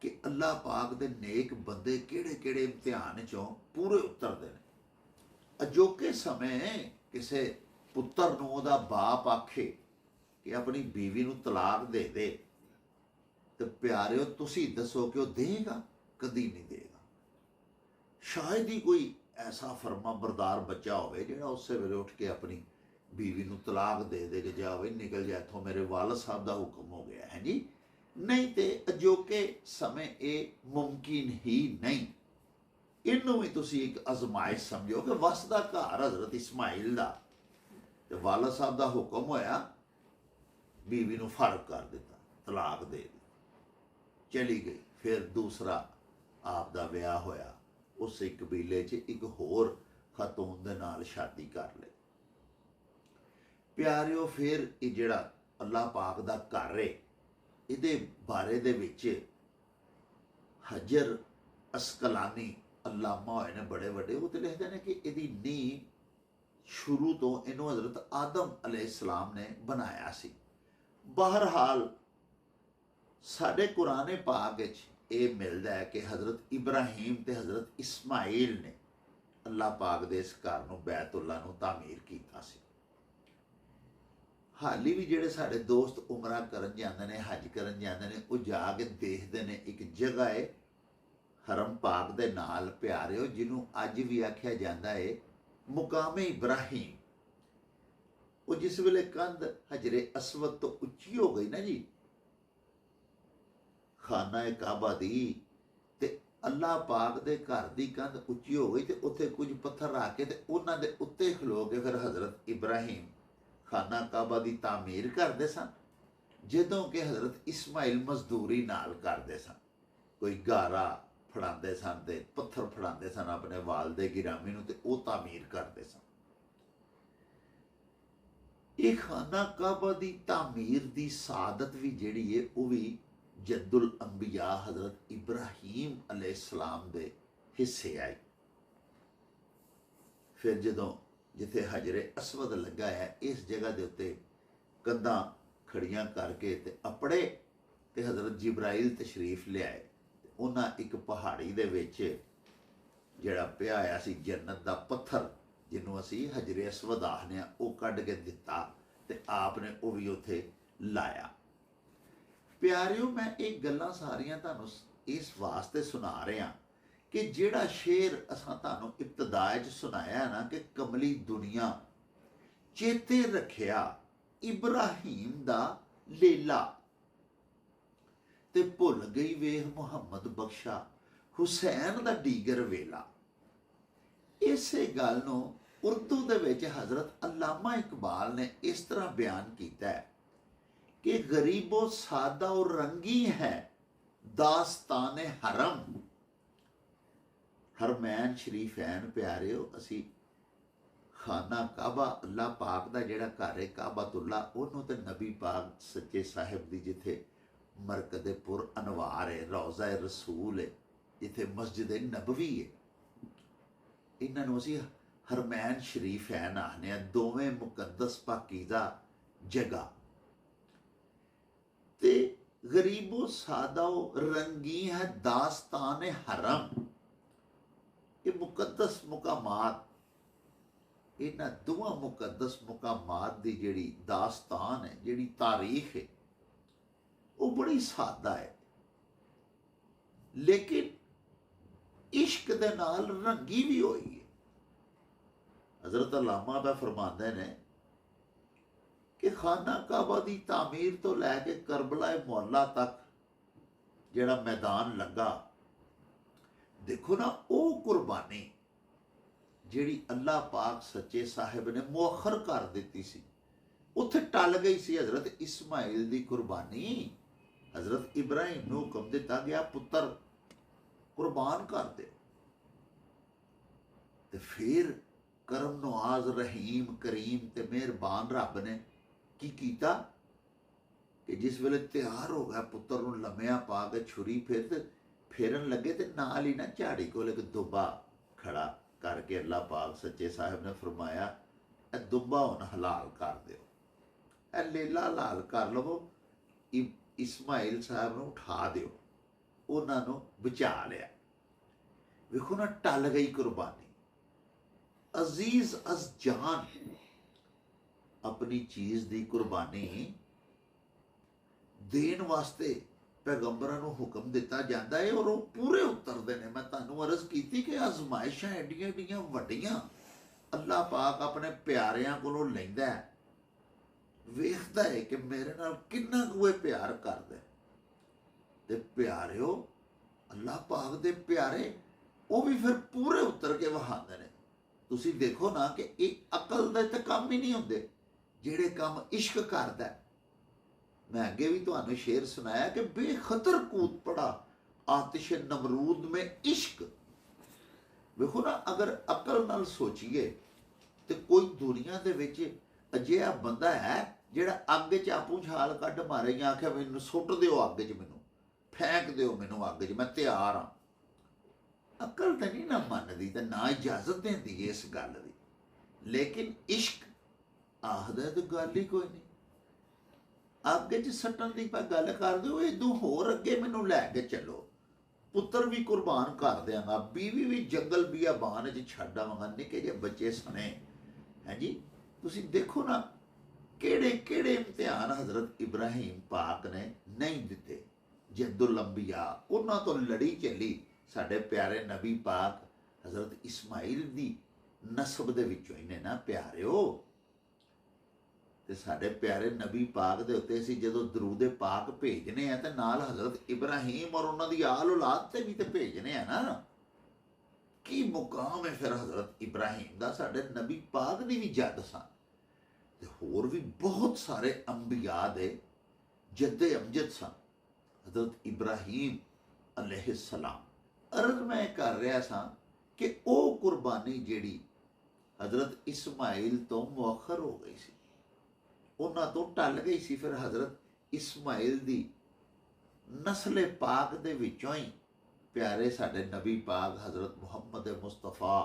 ਕਿ ਅੱਲਾਹ ਪਾਕ ਦੇ ਨੇਕ ਬੰਦੇ ਕਿਹੜੇ ਕਿਹੜੇ ਇਮਤਿਹਾਨ ਚੋਂ ਪੂਰੇ ਉਤਰਦੇ ਨੇ। ਅਜੋਕੇ ਸਮੇਂ ਕਿਸੇ ਪੁੱਤਰ ਨੂੰ ਉਹਦਾ ਬਾਪ ਆਖੇ ਕਿ ਆਪਣੀ ਬੀਵੀ ਨੂੰ ਤਲਾਕ ਦੇ ਦੇ, ਤੇ ਪਿਆਰਿਓ ਤੁਸੀਂ ਦੱਸੋ ਕਿ ਉਹ ਦੇਗਾ? ਕਦੀ ਨਹੀਂ ਦੇਗਾ। ਸ਼ਾਇਦ ਹੀ ਕੋਈ ਐਸਾ ਫਰਮਾ ਬਰਦਾਰ ਬੱਚਾ ਹੋਵੇ ਜਿਹੜਾ ਉਸੇ ਵੇਲੇ ਉੱਠ ਕੇ ਆਪਣੀ ਬੀਵੀ ਨੂੰ ਤਲਾਕ ਦੇ ਦੇ ਕੇ ਜਾਵੇ, ਨਿਕਲ ਜਾ ਇੱਥੋਂ, ਮੇਰੇ ਵਾਲਦ ਸਾਹਿਬ ਦਾ ਹੁਕਮ ਹੋ ਗਿਆ ਹੈ ਜੀ। ਨਹੀਂ ਤੇ ਅਜੋਕੇ ਸਮੇਂ ਇਹ ਮੁਮਕਿਨ ਹੀ ਨਹੀਂ। ਇਹਨੂੰ ਵੀ ਤੁਸੀਂ ਇੱਕ ਅਜ਼ਮਾਇਸ਼ ਸਮਝੋ ਕਿ ਵਸਦਾ ਘਰ ਹਜ਼ਰਤ ਇਸਮਾਈਲ ਦਾ, ਤੇ ਵਾਲਦ ਸਾਹਿਬ ਦਾ ਹੁਕਮ ਹੋਇਆ, ਬੀਵੀ ਨੂੰ ਫਰਕ ਕਰ ਦਿੱਤਾ, ਤਲਾਕ ਦੇ ਦਿੱਤੀ, ਚਲੀ ਗਈ। ਫਿਰ ਦੂਸਰਾ ਆਪ ਦਾ ਵਿਆਹ ਹੋਇਆ, ਉਸੇ ਕਬੀਲੇ 'ਚ ਇੱਕ ਹੋਰ ਖਾਤੂਨ ਦੇ ਨਾਲ ਸ਼ਾਦੀ ਕਰ ਲਈ। ਪਿਆਰਿਓ, ਫਿਰ ਇਹ ਜਿਹੜਾ ਅੱਲਾਹ ਪਾਕ ਦਾ ਘਰ ਹੈ, ਇਹਦੇ ਬਾਰੇ ਦੇ ਵਿੱਚ ਹਜਰ ਅਸਕਲਾਨੀ ਅਲਾਮਾ ਹੋਏ ਨੇ ਬੜੇ ਵੱਡੇ, ਉਹ ਤੇ ਲਿਖਦੇ ਨੇ ਕਿ ਇਹਦੀ ਨੀਂਹ ਸ਼ੁਰੂ ਤੋਂ ਇਹਨੂੰ ਹਜ਼ਰਤ ਆਦਮ अलैहिस्सलाम ਨੇ ਬਣਾਇਆ ਸੀ। ਬਹਰਹਾਲ ਸਾਡੇ ਕੁਰਾਨ ਪਾਕ ਵਿੱਚ ਇਹ ਮਿਲਦਾ ਹੈ ਕਿ ਹਜ਼ਰਤ ਇਬਰਾਹੀਮ ਤੇ ਹਜ਼ਰਤ ਇਸਮਾਈਲ ਨੇ ਅੱਲਾਹ ਪਾਕ ਦੇ ਇਸ ਘਰ ਨੂੰ, ਬੈਤੁੱਲਾ ਨੂੰ ਤਾਮੀਰ ਕੀਤਾ ਸੀ। ਹਾਲੀ ਵੀ ਜਿਹੜੇ ਸਾਡੇ ਦੋਸਤ ਉਮਰਾ ਕਰਨ ਜਾਂਦੇ ਨੇ, ਹਜ ਕਰਨ ਜਾਂਦੇ ਨੇ, ਉਹ ਜਾ ਕੇ ਦੇਖਦੇ ਨੇ ਇੱਕ ਜਗ੍ਹਾ ਹੈ ਹਰਮ ਪਾਕ ਦੇ ਨਾਲ ਪਿਆਰਿਓ, ਜਿਹਨੂੰ ਅੱਜ ਵੀ ਆਖਿਆ ਜਾਂਦਾ ਹੈ ਮੁਕਾਮੇ ਇਬਰਾਹੀਮ। ਉਹ ਜਿਸ ਵੇਲੇ ਕੰਧ ਹਜਰੇ ਅਸਵਦ ਤੋਂ ਉੱਚੀ ਹੋ ਗਈ ਨਾ ਜੀ, ਖਾਨਾ ਕਾਬਾ ਦੀ, ਤੇ ਅੱਲਾਹ ਪਾਕ ਦੇ ਘਰ ਦੀ ਕੰਧ ਉੱਚੀ ਹੋ ਗਈ, ਤੇ ਉੱਥੇ ਕੁਝ ਪੱਥਰ ਰੱਖ ਕੇ ਤੇ ਉਹਨਾਂ ਦੇ ਉੱਤੇ ਖਲੋ ਕੇ ਫਿਰ ਹਜ਼ਰਤ ਇਬਰਾਹੀਮ ਖਾਨਾ ਕਾਬਾ ਦੀ ਤਾਮੀਰ ਕਰਦੇ ਸਨ, ਜਦੋਂ ਕਿ ਹਜ਼ਰਤ ਇਸਮਾਈਲ ਮਜ਼ਦੂਰੀ ਨਾਲ ਕਰਦੇ ਸਨ। ਕੋਈ ਗਾਰਾ ਫੜਾਉਂਦੇ ਸਨ ਤੇ ਪੱਥਰ ਫੜਾਉਂਦੇ ਸਨ ਆਪਣੇ ਵਾਲਦੇ ਗਿਰਾਮੀ ਨੂੰ, ਤੇ ਉਹ ਤਾਮੀਰ ਕਰਦੇ ਸਨ। ਇਹ ਖਾਨਾ ਕਾਬਾ ਦੀ ਤਾਮੀਰ ਦੀ ਸਾਦਤ ਵੀ ਜਿਹੜੀ ਹੈ, ਉਹ ਵੀ ਜੱਦੁਲ ਅੰਬਿਆ ਹਜ਼ਰਤ ਇਬਰਾਹੀਮ अलैहिस्सलाम ਦੇ ਹਿੱਸੇ ਆਈ। ਫਿਰ ਜਦੋਂ ਜਿੱਥੇ ਹਜਰੇ ਅਸਵਦ ਲੱਗਾ ਹੈ, ਇਸ ਜਗ੍ਹਾ ਦੇ ਉੱਤੇ ਕੰਧਾਂ ਖੜੀਆਂ ਕਰਕੇ ਤੇ ਆਪਣੇ ਤੇ ਹਜ਼ਰਤ ਜਿਬਰਾਈਲ ਤਸ਼ਰੀਫ ਲਿਆਏ। ਉਹਨਾਂ ਇੱਕ ਪਹਾੜੀ ਦੇ ਵਿੱਚ ਜਿਹੜਾ ਪਿਆ ਹੋਇਆ ਸੀ ਜੰਨਤ ਦਾ ਪੱਥਰ, ਜਿਹਨੂੰ ਅਸੀਂ ਹਜਰੇ ਅਸਵਦ ਆਖਦੇ ਹਾਂ, ਉਹ ਕੱਢ ਕੇ ਦਿੱਤਾ ਤੇ ਆਪ ਨੇ ਉਹ ਵੀ ਉੱਥੇ ਲਾਇਆ। ਪਿਆਰਿਓ, ਮੈਂ ਇਹ ਗੱਲਾਂ ਸਾਰੀਆਂ ਤੁਹਾਨੂੰ ਇਸ ਵਾਸਤੇ ਸੁਣਾ ਰਿਹਾ कि जिहड़ा शेर असां तुहानूं इब्तदा च सुनाया ना कि कमली दुनिया चेते रखिया इब्राहिम दा लेला ते भुल गई वेख मुहम्मद बख्शा हुसैन दा डीगर वेला। इसे गल नूं उर्दू दे विच हज़रत अल्लामा इकबाल ने इस तरह बयान किया है कि गरीबो सादा और रंगी है दास्तान हरम। हरमैन शरीफैन प्यारिओ, असी खाना काबा अल्लाह पाक दा जिहड़ा घर है काबातुल्ला, उन्होंने तो नबी पाक सच्चे साहिब दी जिथे मरकद पुर अनवार है, रोज़ा रसूल है, जिथे मस्जिद नबवी है, इन्होंने असी हरमैन शरीफैन आखने, दोवें मुकद्दस पाकीज़ा जगह। ते गरीबो सादाओ रंगी है दास्तान हरम, ये मुकद्दस मुकामात, इन्हां दोवां मुकद्दस मुकामात दी जिहड़ी दास्तान है, जिहड़ी तारीख है, वो बड़ी सादा है, लेकिन इश्क दे नाल रंगी भी हुई है। हज़रत अल्लामा दा फरमांदे ने कि खाना काबा दी तामीर तो लैके करबला मुअल्ला तक जिहड़ा मैदान लगा, देखो ना वो कुर्बानी जिहड़ी अल्लाह पाक सच्चे साहिब ने मुअखर कर दिती सी, उत्थे टल गई सी हज़रत इस्माइल दी कुर्बानी। हज़रत इब्राहिम नूं हुक्म दिता गया पुत्र कुर्बान कर दे, ते फिर करम नवाज रहीम करीम ते मेहरबान रब ने की कीता कि जिस वेले तैयार हो गया पुत्र नूं लम्मिया पा के छुरी फेरन लगे, ते नाल ही ना झाड़ी कोल एक दुब्बा खड़ा करके अल्लाह पाक सच्चे साहिब ने फरमाया ए दुब्बा हुण हलाल कर दिओ, ए लेला हलाल कर लवो, इस्माइल साहब नूं उठा दिओ, उन्हां नूं बचा लिया। वेखो ना टल गई कुर्बानी, अजीज अज जान अपनी चीज़ दी कुर्बानी देन वास्ते पैगंबरां नूं हुक्म दिता जाता है और वो पूरे उतरते हैं। मैं तुहानूं अर्ज की कि आजमाइशां एडियां एडियां वड्डियां अल्लाह पाक अपने प्यारियां कोलों लैंदा है, वेखदा है कि मेरे नाल किन्ना कुछ वो प्यार करदा है, ते प्यारिओ अल्लाह पाक दे प्यारे वो भी फिर पूरे उतर के वहांदे ने। तुसीं देखो ना कि ये अकल दे ते काम ही नहीं हुंदे जिहड़े काम इश्क करदा है। मैं अगे भी तुहानूं शेर सुनाया कि बेखतर कूद पड़ा आतिश नमरूद में इश्क। वेखो ना अगर अकल नाल सोचीए तो कोई दुनिया दे विच अजिहा बंदा है जिहड़ा अग च आपू छाल कढ मारे या आखे मैनूं सुੱਟ दिओ अग च, मैनूं फेंक दिओ, मैनूं अग च, मैं तैयार हाँ। अकल तो नहीं ना मनदी ते ना इजाजत देंदी है इस गल दी, लेकिन इश्क आखदा तो गल ही कोई नहीं। अग च सट्टन की गल कर दो, इदों होर अगे मैनूं लैके चलो, पुत्र भी कुर्बान कर देंगा, बीवी भी जंगल बियाबान च छड्ड आवांगा, निक्के जे बच्चे सने हैं जी। तुसीं देखो ना केड़े केड़े इम्तिहान हज़रत इब्राहिम पाक ने नहीं दिते। जद्दुल अंबिया उन्हां तो लड़ी चली, साडे प्यारे नबी पाक हज़रत इस्माइल दी नस्ब दे विचों ही ने ना प्यारिओ। ते साडे प्यारे नबी पाक दे उत्ते असीं जदों दरूद पाक भेजने आ ते नाल हज़रत इब्राहिम और उन्हां दी आल औलाद ते भी ते भेजने आ ना। की मुकाम है फिर हज़रत इब्राहिम दा, साडे नबी पाक दी भी जद सन ते होर भी बहुत सारे अंबिया दे जद्दे अमजद सन हज़रत इब्राहिम अलैहिस्सलाम। अर्ज मैं कर रहा सा कि वो कुर्बानी जिहड़ी हज़रत इस्माइल तो मुअखर हो गई सी, उन्हां तो टल गई सी, फिर हज़रत इस्माइल दी नस्ल पाक दे विचों ही प्यारे साडे नबी पाक हज़रत मुहम्मद मुस्तफ़ा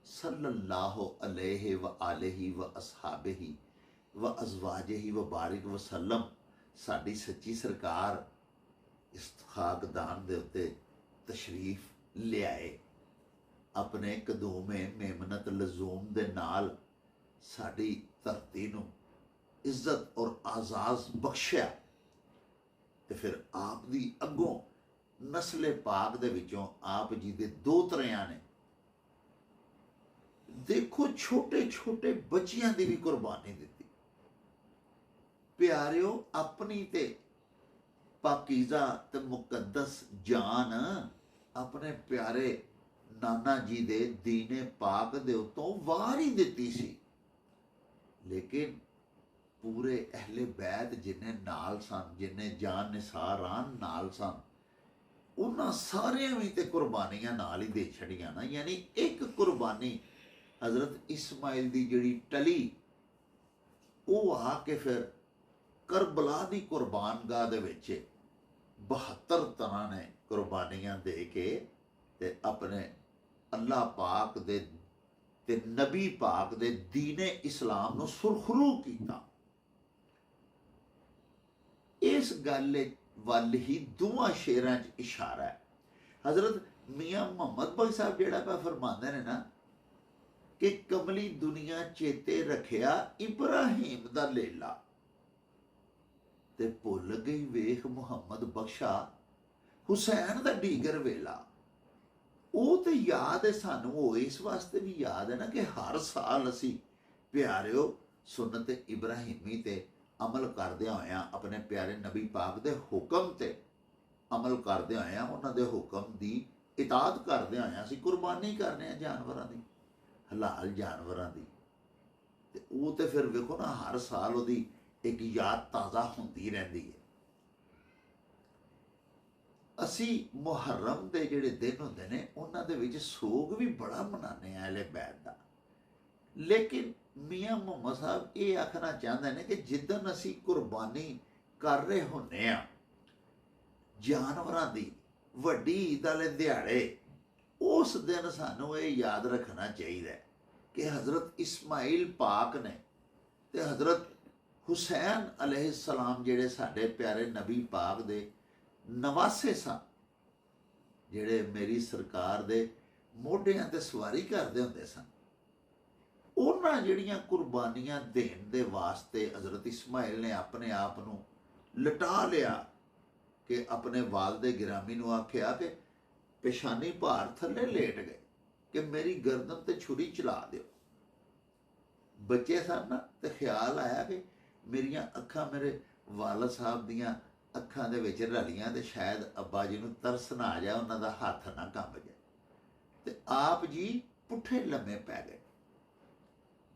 सल्लल्लाहु अलैहि व आलिहि व अस्हाबिही व अज़वाजिही व बारिक वसल्लम साडी सच्ची सरकार इस खाकदान दे उत्ते तशरीफ ले आए, अपने कदूमे मेमनत लजूम दे नाल साडी धरती नूं इज्जत और आज़ाज़ बख्शिया। तो फिर आप दी अगों ਨਸਲੇ ਪਾਕ ਦੇ ਵਿੱਚੋਂ ਆਪ ਜੀ ਦੇ ਦੋਤਰਿਆਂ ਨੇ, ਦੇਖੋ ਛੋਟੇ ਛੋਟੇ ਬੱਚਿਆਂ ਦੀ ਵੀ ਕੁਰਬਾਨੀ ਦਿੱਤੀ। ਪਿਆਰਿਓ, ਆਪਣੀ ਤੇ ਪਾਕੀਜ਼ਾ ਤੇ ਮੁਕੱਦਸ ਜਾਨ ਆਪਣੇ ਪਿਆਰੇ ਨਾਨਾ ਜੀ ਦੇ ਦੀਨੇ ਪਾਕ ਦੇ ਉੱਤੋਂ ਵਾਰ ਹੀ ਦਿੱਤੀ ਸੀ, ਲੇਕਿਨ ਪੂਰੇ ਅਹਿਲੇ ਬੈਤ ਜਿੰਨੇ ਨਾਲ ਸਨ, ਜਿੰਨੇ ਜਾਨ ਨਿਸਾਰਾਨ ਨਾਲ ਸਨ, ਉਹਨਾਂ ਸਾਰਿਆਂ ਵੀ ਤੇ ਕੁਰਬਾਨੀਆਂ ਨਾਲ ਹੀ ਦੇ ਛੜੀਆਂ ਨਾ। ਯਾਨੀ ਇੱਕ ਕੁਰਬਾਨੀ ਹਜ਼ਰਤ ਇਸਮਾਈਲ ਦੀ ਜਿਹੜੀ ਟਲੀ, ਉਹ ਆ ਕੇ ਫਿਰ ਕਰਬਲਾ ਦੀ ਕੁਰਬਾਨਗਾਹ ਦੇ ਵਿੱਚ 72 ਤਰ੍ਹਾਂ ਨੇ ਕੁਰਬਾਨੀਆਂ ਦੇ ਕੇ ਤੇ ਆਪਣੇ ਅੱਲਾਹ ਪਾਕ ਦੇ ਤੇ ਨਬੀ ਪਾਕ ਦੇ ਦੀਨੇ ਇਸਲਾਮ ਨੂੰ ਸੁਰਖਰੂ ਕੀਤਾ। ਇਸ ਗੱਲ ਵੱਲ ਹੀ ਦੋਵਾਂ ਸ਼ੇਰਾਂ 'ਚ ਇਸ਼ਾਰਾ ਹੈ। ਹਜ਼ਰਤ ਮੀਆਂ ਮੁਹੰਮਦ ਬਖਸ਼ ਸਾਹਿਬ ਜਿਹੜਾ ਪਾ ਫਰਮਾਉਂਦੇ ਨੇ ਨਾ ਕਿ ਕਮਲੀ ਦੁਨੀਆ ਚੇਤੇ ਰੱਖਿਆ ਇਬਰਾਹੀਮ ਦਾ ਲੇਲਾ, ਤੇ ਭੁੱਲ ਗਈ ਵੇਖ ਮੁਹੰਮਦ ਬਖਸ਼ਾ ਹੁਸੈਨ ਦਾ ਡੀਗਰ ਵੇਲਾ। ਉਹ ਤੇ ਯਾਦ ਹੈ ਸਾਨੂੰ, ਉਹ ਇਸ ਵਾਸਤੇ ਵੀ ਯਾਦ ਹੈ ਨਾ ਕਿ ਹਰ ਸਾਲ ਅਸੀਂ ਪਿਆਰਿਓ ਸੁਨਨਤ ਇਬਰਾਹੀਮੀ ਤੇ ਅਮਲ ਕਰਦਿਆਂ ਹੋਇਆਂ, ਆਪਣੇ ਪਿਆਰੇ ਨਬੀ ਪਾਕ ਦੇ ਹੁਕਮ ਤੇ ਅਮਲ ਕਰਦਿਆਂ ਹੋਇਆਂ, ਉਹਨਾਂ ਦੇ ਹੁਕਮ ਦੀ ਇਤਾਅਤ ਕਰਦਿਆਂ ਹੋਇਆਂ ਅਸੀਂ ਕੁਰਬਾਨੀ ਕਰਨੇ ਆ ਜਾਨਵਰਾਂ ਦੀ, ਹਲਾਲ ਜਾਨਵਰਾਂ ਦੀ। ਤੇ ਉਹ ਤੇ ਫਿਰ ਵੇਖੋ ਨਾ ਹਰ ਸਾਲ ਉਹਦੀ ਇੱਕ ਯਾਦ ਤਾਜ਼ਾ ਹੁੰਦੀ ਰਹਿੰਦੀ ਹੈ। ਅਸੀਂ ਮੁਹਰਮ ਦੇ ਜਿਹੜੇ ਦਿਨ ਹੁੰਦੇ ਨੇ ਉਹਨਾਂ ਦੇ ਵਿੱਚ ਸੋਗ ਵੀ ਬੜਾ ਮਨਾਉਂਦੇ ਆ ਅਹਿਲੇ ਬੈਤ ਦਾ, ਲੇਕਿਨ ਮੀਆਂ ਮੁਹੰਮਦ ਸਾਹਿਬ ਇਹ ਆਖਣਾ ਚਾਹੁੰਦੇ ਨੇ ਕਿ ਜਿੱਦਣ ਅਸੀਂ ਕੁਰਬਾਨੀ ਕਰ ਰਹੇ ਹੁੰਦੇ ਆ ਜਾਨਵਰਾਂ ਦੀ ਵੱਡੀ ਈਦ ਵਾਲੇ ਦਿਹਾੜੇ, ਉਸ ਦਿਨ ਸਾਨੂੰ ਇਹ ਯਾਦ ਰੱਖਣਾ ਚਾਹੀਦਾ ਕਿ ਹਜ਼ਰਤ ਇਸਮਾਈਲ ਪਾਕ ਨੇ ਤੇ ਹਜ਼ਰਤ ਹੁਸੈਨ अलैहिस्सलाम ਜਿਹੜੇ ਸਾਡੇ ਪਿਆਰੇ ਨਬੀ ਪਾਕ ਦੇ ਨਵਾਸੇ ਸਨ, ਜਿਹੜੇ ਮੇਰੀ ਸਰਕਾਰ ਦੇ ਮੋਢਿਆਂ ਤੇ ਸਵਾਰੀ ਕਰਦੇ ਹੁੰਦੇ ਸਨ, ਉਹਨਾਂ ਜਿਹੜੀਆਂ ਕੁਰਬਾਨੀਆਂ ਦੇਣ ਦੇ ਵਾਸਤੇ ਹਜ਼ਰਤ ਇਸਮਾਈਲ ਨੇ ਆਪਣੇ ਆਪ ਨੂੰ ਲਟਾ ਲਿਆ ਕਿ ਆਪਣੇ ਵਾਲਦੇ ਗਿਰਾਮੀ ਨੂੰ ਆਖਿਆ ਕਿ ਪੇਸ਼ਾਨੀ ਭਾਰ ਥੱਲੇ ਲੇਟ ਗਏ ਕਿ ਮੇਰੀ ਗਰਦਨ ਤੇ ਛੁਰੀ ਚਲਾ ਦਿਓ। ਬੱਚੇ ਸਨ ਨਾ, ਤੇ ਖਿਆਲ ਆਇਆ ਕਿ ਮੇਰੀਆਂ ਅੱਖਾਂ ਮੇਰੇ ਵਾਲਦ ਸਾਹਿਬ ਦੀਆਂ ਅੱਖਾਂ ਦੇ ਵਿੱਚ ਰਲੀਆਂ ਤੇ ਸ਼ਾਇਦ ਅੱਬਾ ਜੀ ਨੂੰ ਤਰਸ ਨਾ ਆ ਜਾਏ, ਉਹਨਾਂ ਦਾ ਹੱਥ ਨਾ ਕੰਬ ਜਾਏ, ਤੇ ਆਪ ਜੀ ਪੁੱਠੇ ਲੰਮੇ ਪੈ ਗਏ।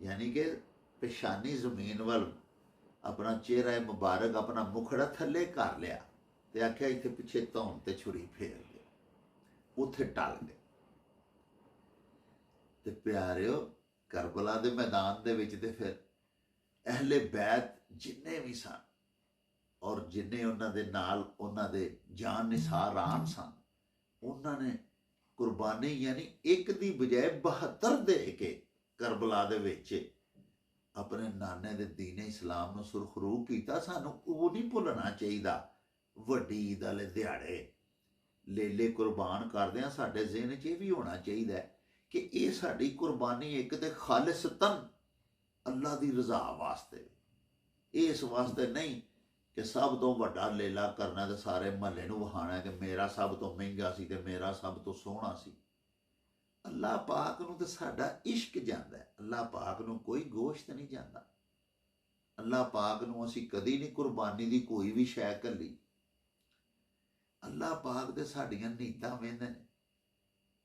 ਯਾਨੀ ਕਿ ਪੇਸ਼ਾਨੀ ਜ਼ਮੀਨ ਵੱਲ ਆਪਣਾ ਚਿਹਰਾ ਮੁਬਾਰਕ, ਆਪਣਾ ਮੁਖੜਾ ਥੱਲੇ ਕਰ ਲਿਆ ਤੇ ਆਖਿਆ ਇੱਥੇ ਪਿੱਛੇ ਧੌਣ ਤੇ ਛੁਰੀ ਫੇਰ ਦਿਓ, ਉੱਥੇ ਟਲ ਗਏ। ਤੇ ਪਿਆਰਿਓ, ਕਰਬਲਾ ਦੇ ਮੈਦਾਨ ਦੇ ਵਿੱਚ ਤੇ ਫਿਰ ਅਹਿਲੇ ਬੈਤ ਜਿੰਨੇ ਵੀ ਸਨ ਔਰ ਜਿੰਨੇ ਉਹਨਾਂ ਦੇ ਨਾਲ ਉਹਨਾਂ ਦੇ ਜਾਨ ਨਿਸਾਰਾਨ ਸਨ, ਉਹਨਾਂ ਨੇ ਕੁਰਬਾਨੀ ਯਾਨੀ ਇੱਕ ਦੀ ਬਜਾਏ 72 ਦੇ ਕੇ ਕਰਬਲਾ ਦੇ ਵਿੱਚ ਆਪਣੇ ਨਾਨੇ ਦੇ ਦੀਨੇ ਇਸਲਾਮ ਨੂੰ ਸੁਰਖਰੂ ਕੀਤਾ। ਸਾਨੂੰ ਉਹ ਨਹੀਂ ਭੁੱਲਣਾ ਚਾਹੀਦਾ। ਵੱਡੀ ਈਦ ਵਾਲੇ ਦਿਹਾੜੇ ਲੇਲੇ ਕੁਰਬਾਨ ਕਰਦਿਆਂ ਸਾਡੇ ਜ਼ਿਹਨ 'ਚ ਇਹ ਵੀ ਹੋਣਾ ਚਾਹੀਦਾ ਕਿ ਇਹ ਸਾਡੀ ਕੁਰਬਾਨੀ ਇੱਕ ਤੇ ਖਾਲਿਸਤਨ ਅੱਲਾ ਦੀ ਰਜ਼ਾ ਵਾਸਤੇ, ਇਸ ਵਾਸਤੇ ਨਹੀਂ ਕਿ ਸਭ ਤੋਂ ਵੱਡਾ ਲੇਲਾ ਕਰਨਾ ਤੇ ਸਾਰੇ ਮਹੱਲੇ ਨੂੰ ਵਹਾਣਾ ਕਿ ਮੇਰਾ ਸਭ ਤੋਂ ਮਹਿੰਗਾ ਸੀ ਤੇ ਮੇਰਾ ਸਭ ਤੋਂ ਸੋਹਣਾ ਸੀ। ਅੱਲਾਹ ਪਾਕ ਨੂੰ ਤੇ ਸਾਡਾ ਇਸ਼ਕ ਜਾਂਦਾ ਹੈ, ਅੱਲਾਹ ਪਾਕ ਨੂੰ ਕੋਈ ਗੋਸ਼ਤ ਨਹੀਂ ਜਾਂਦਾ। ਅੱਲਾਹ ਪਾਕ ਨੂੰ ਅਸੀਂ ਕਦੀ ਨਹੀਂ ਕੁਰਬਾਨੀ ਦੀ ਕੋਈ ਵੀ ਸ਼ੈ ਘੱਲੀ। ਅੱਲਾਹ ਪਾਕ ਦੇ ਸਾਡੀਆਂ ਨੀਤਾਂ ਵੇਂਦੇ ਨੇ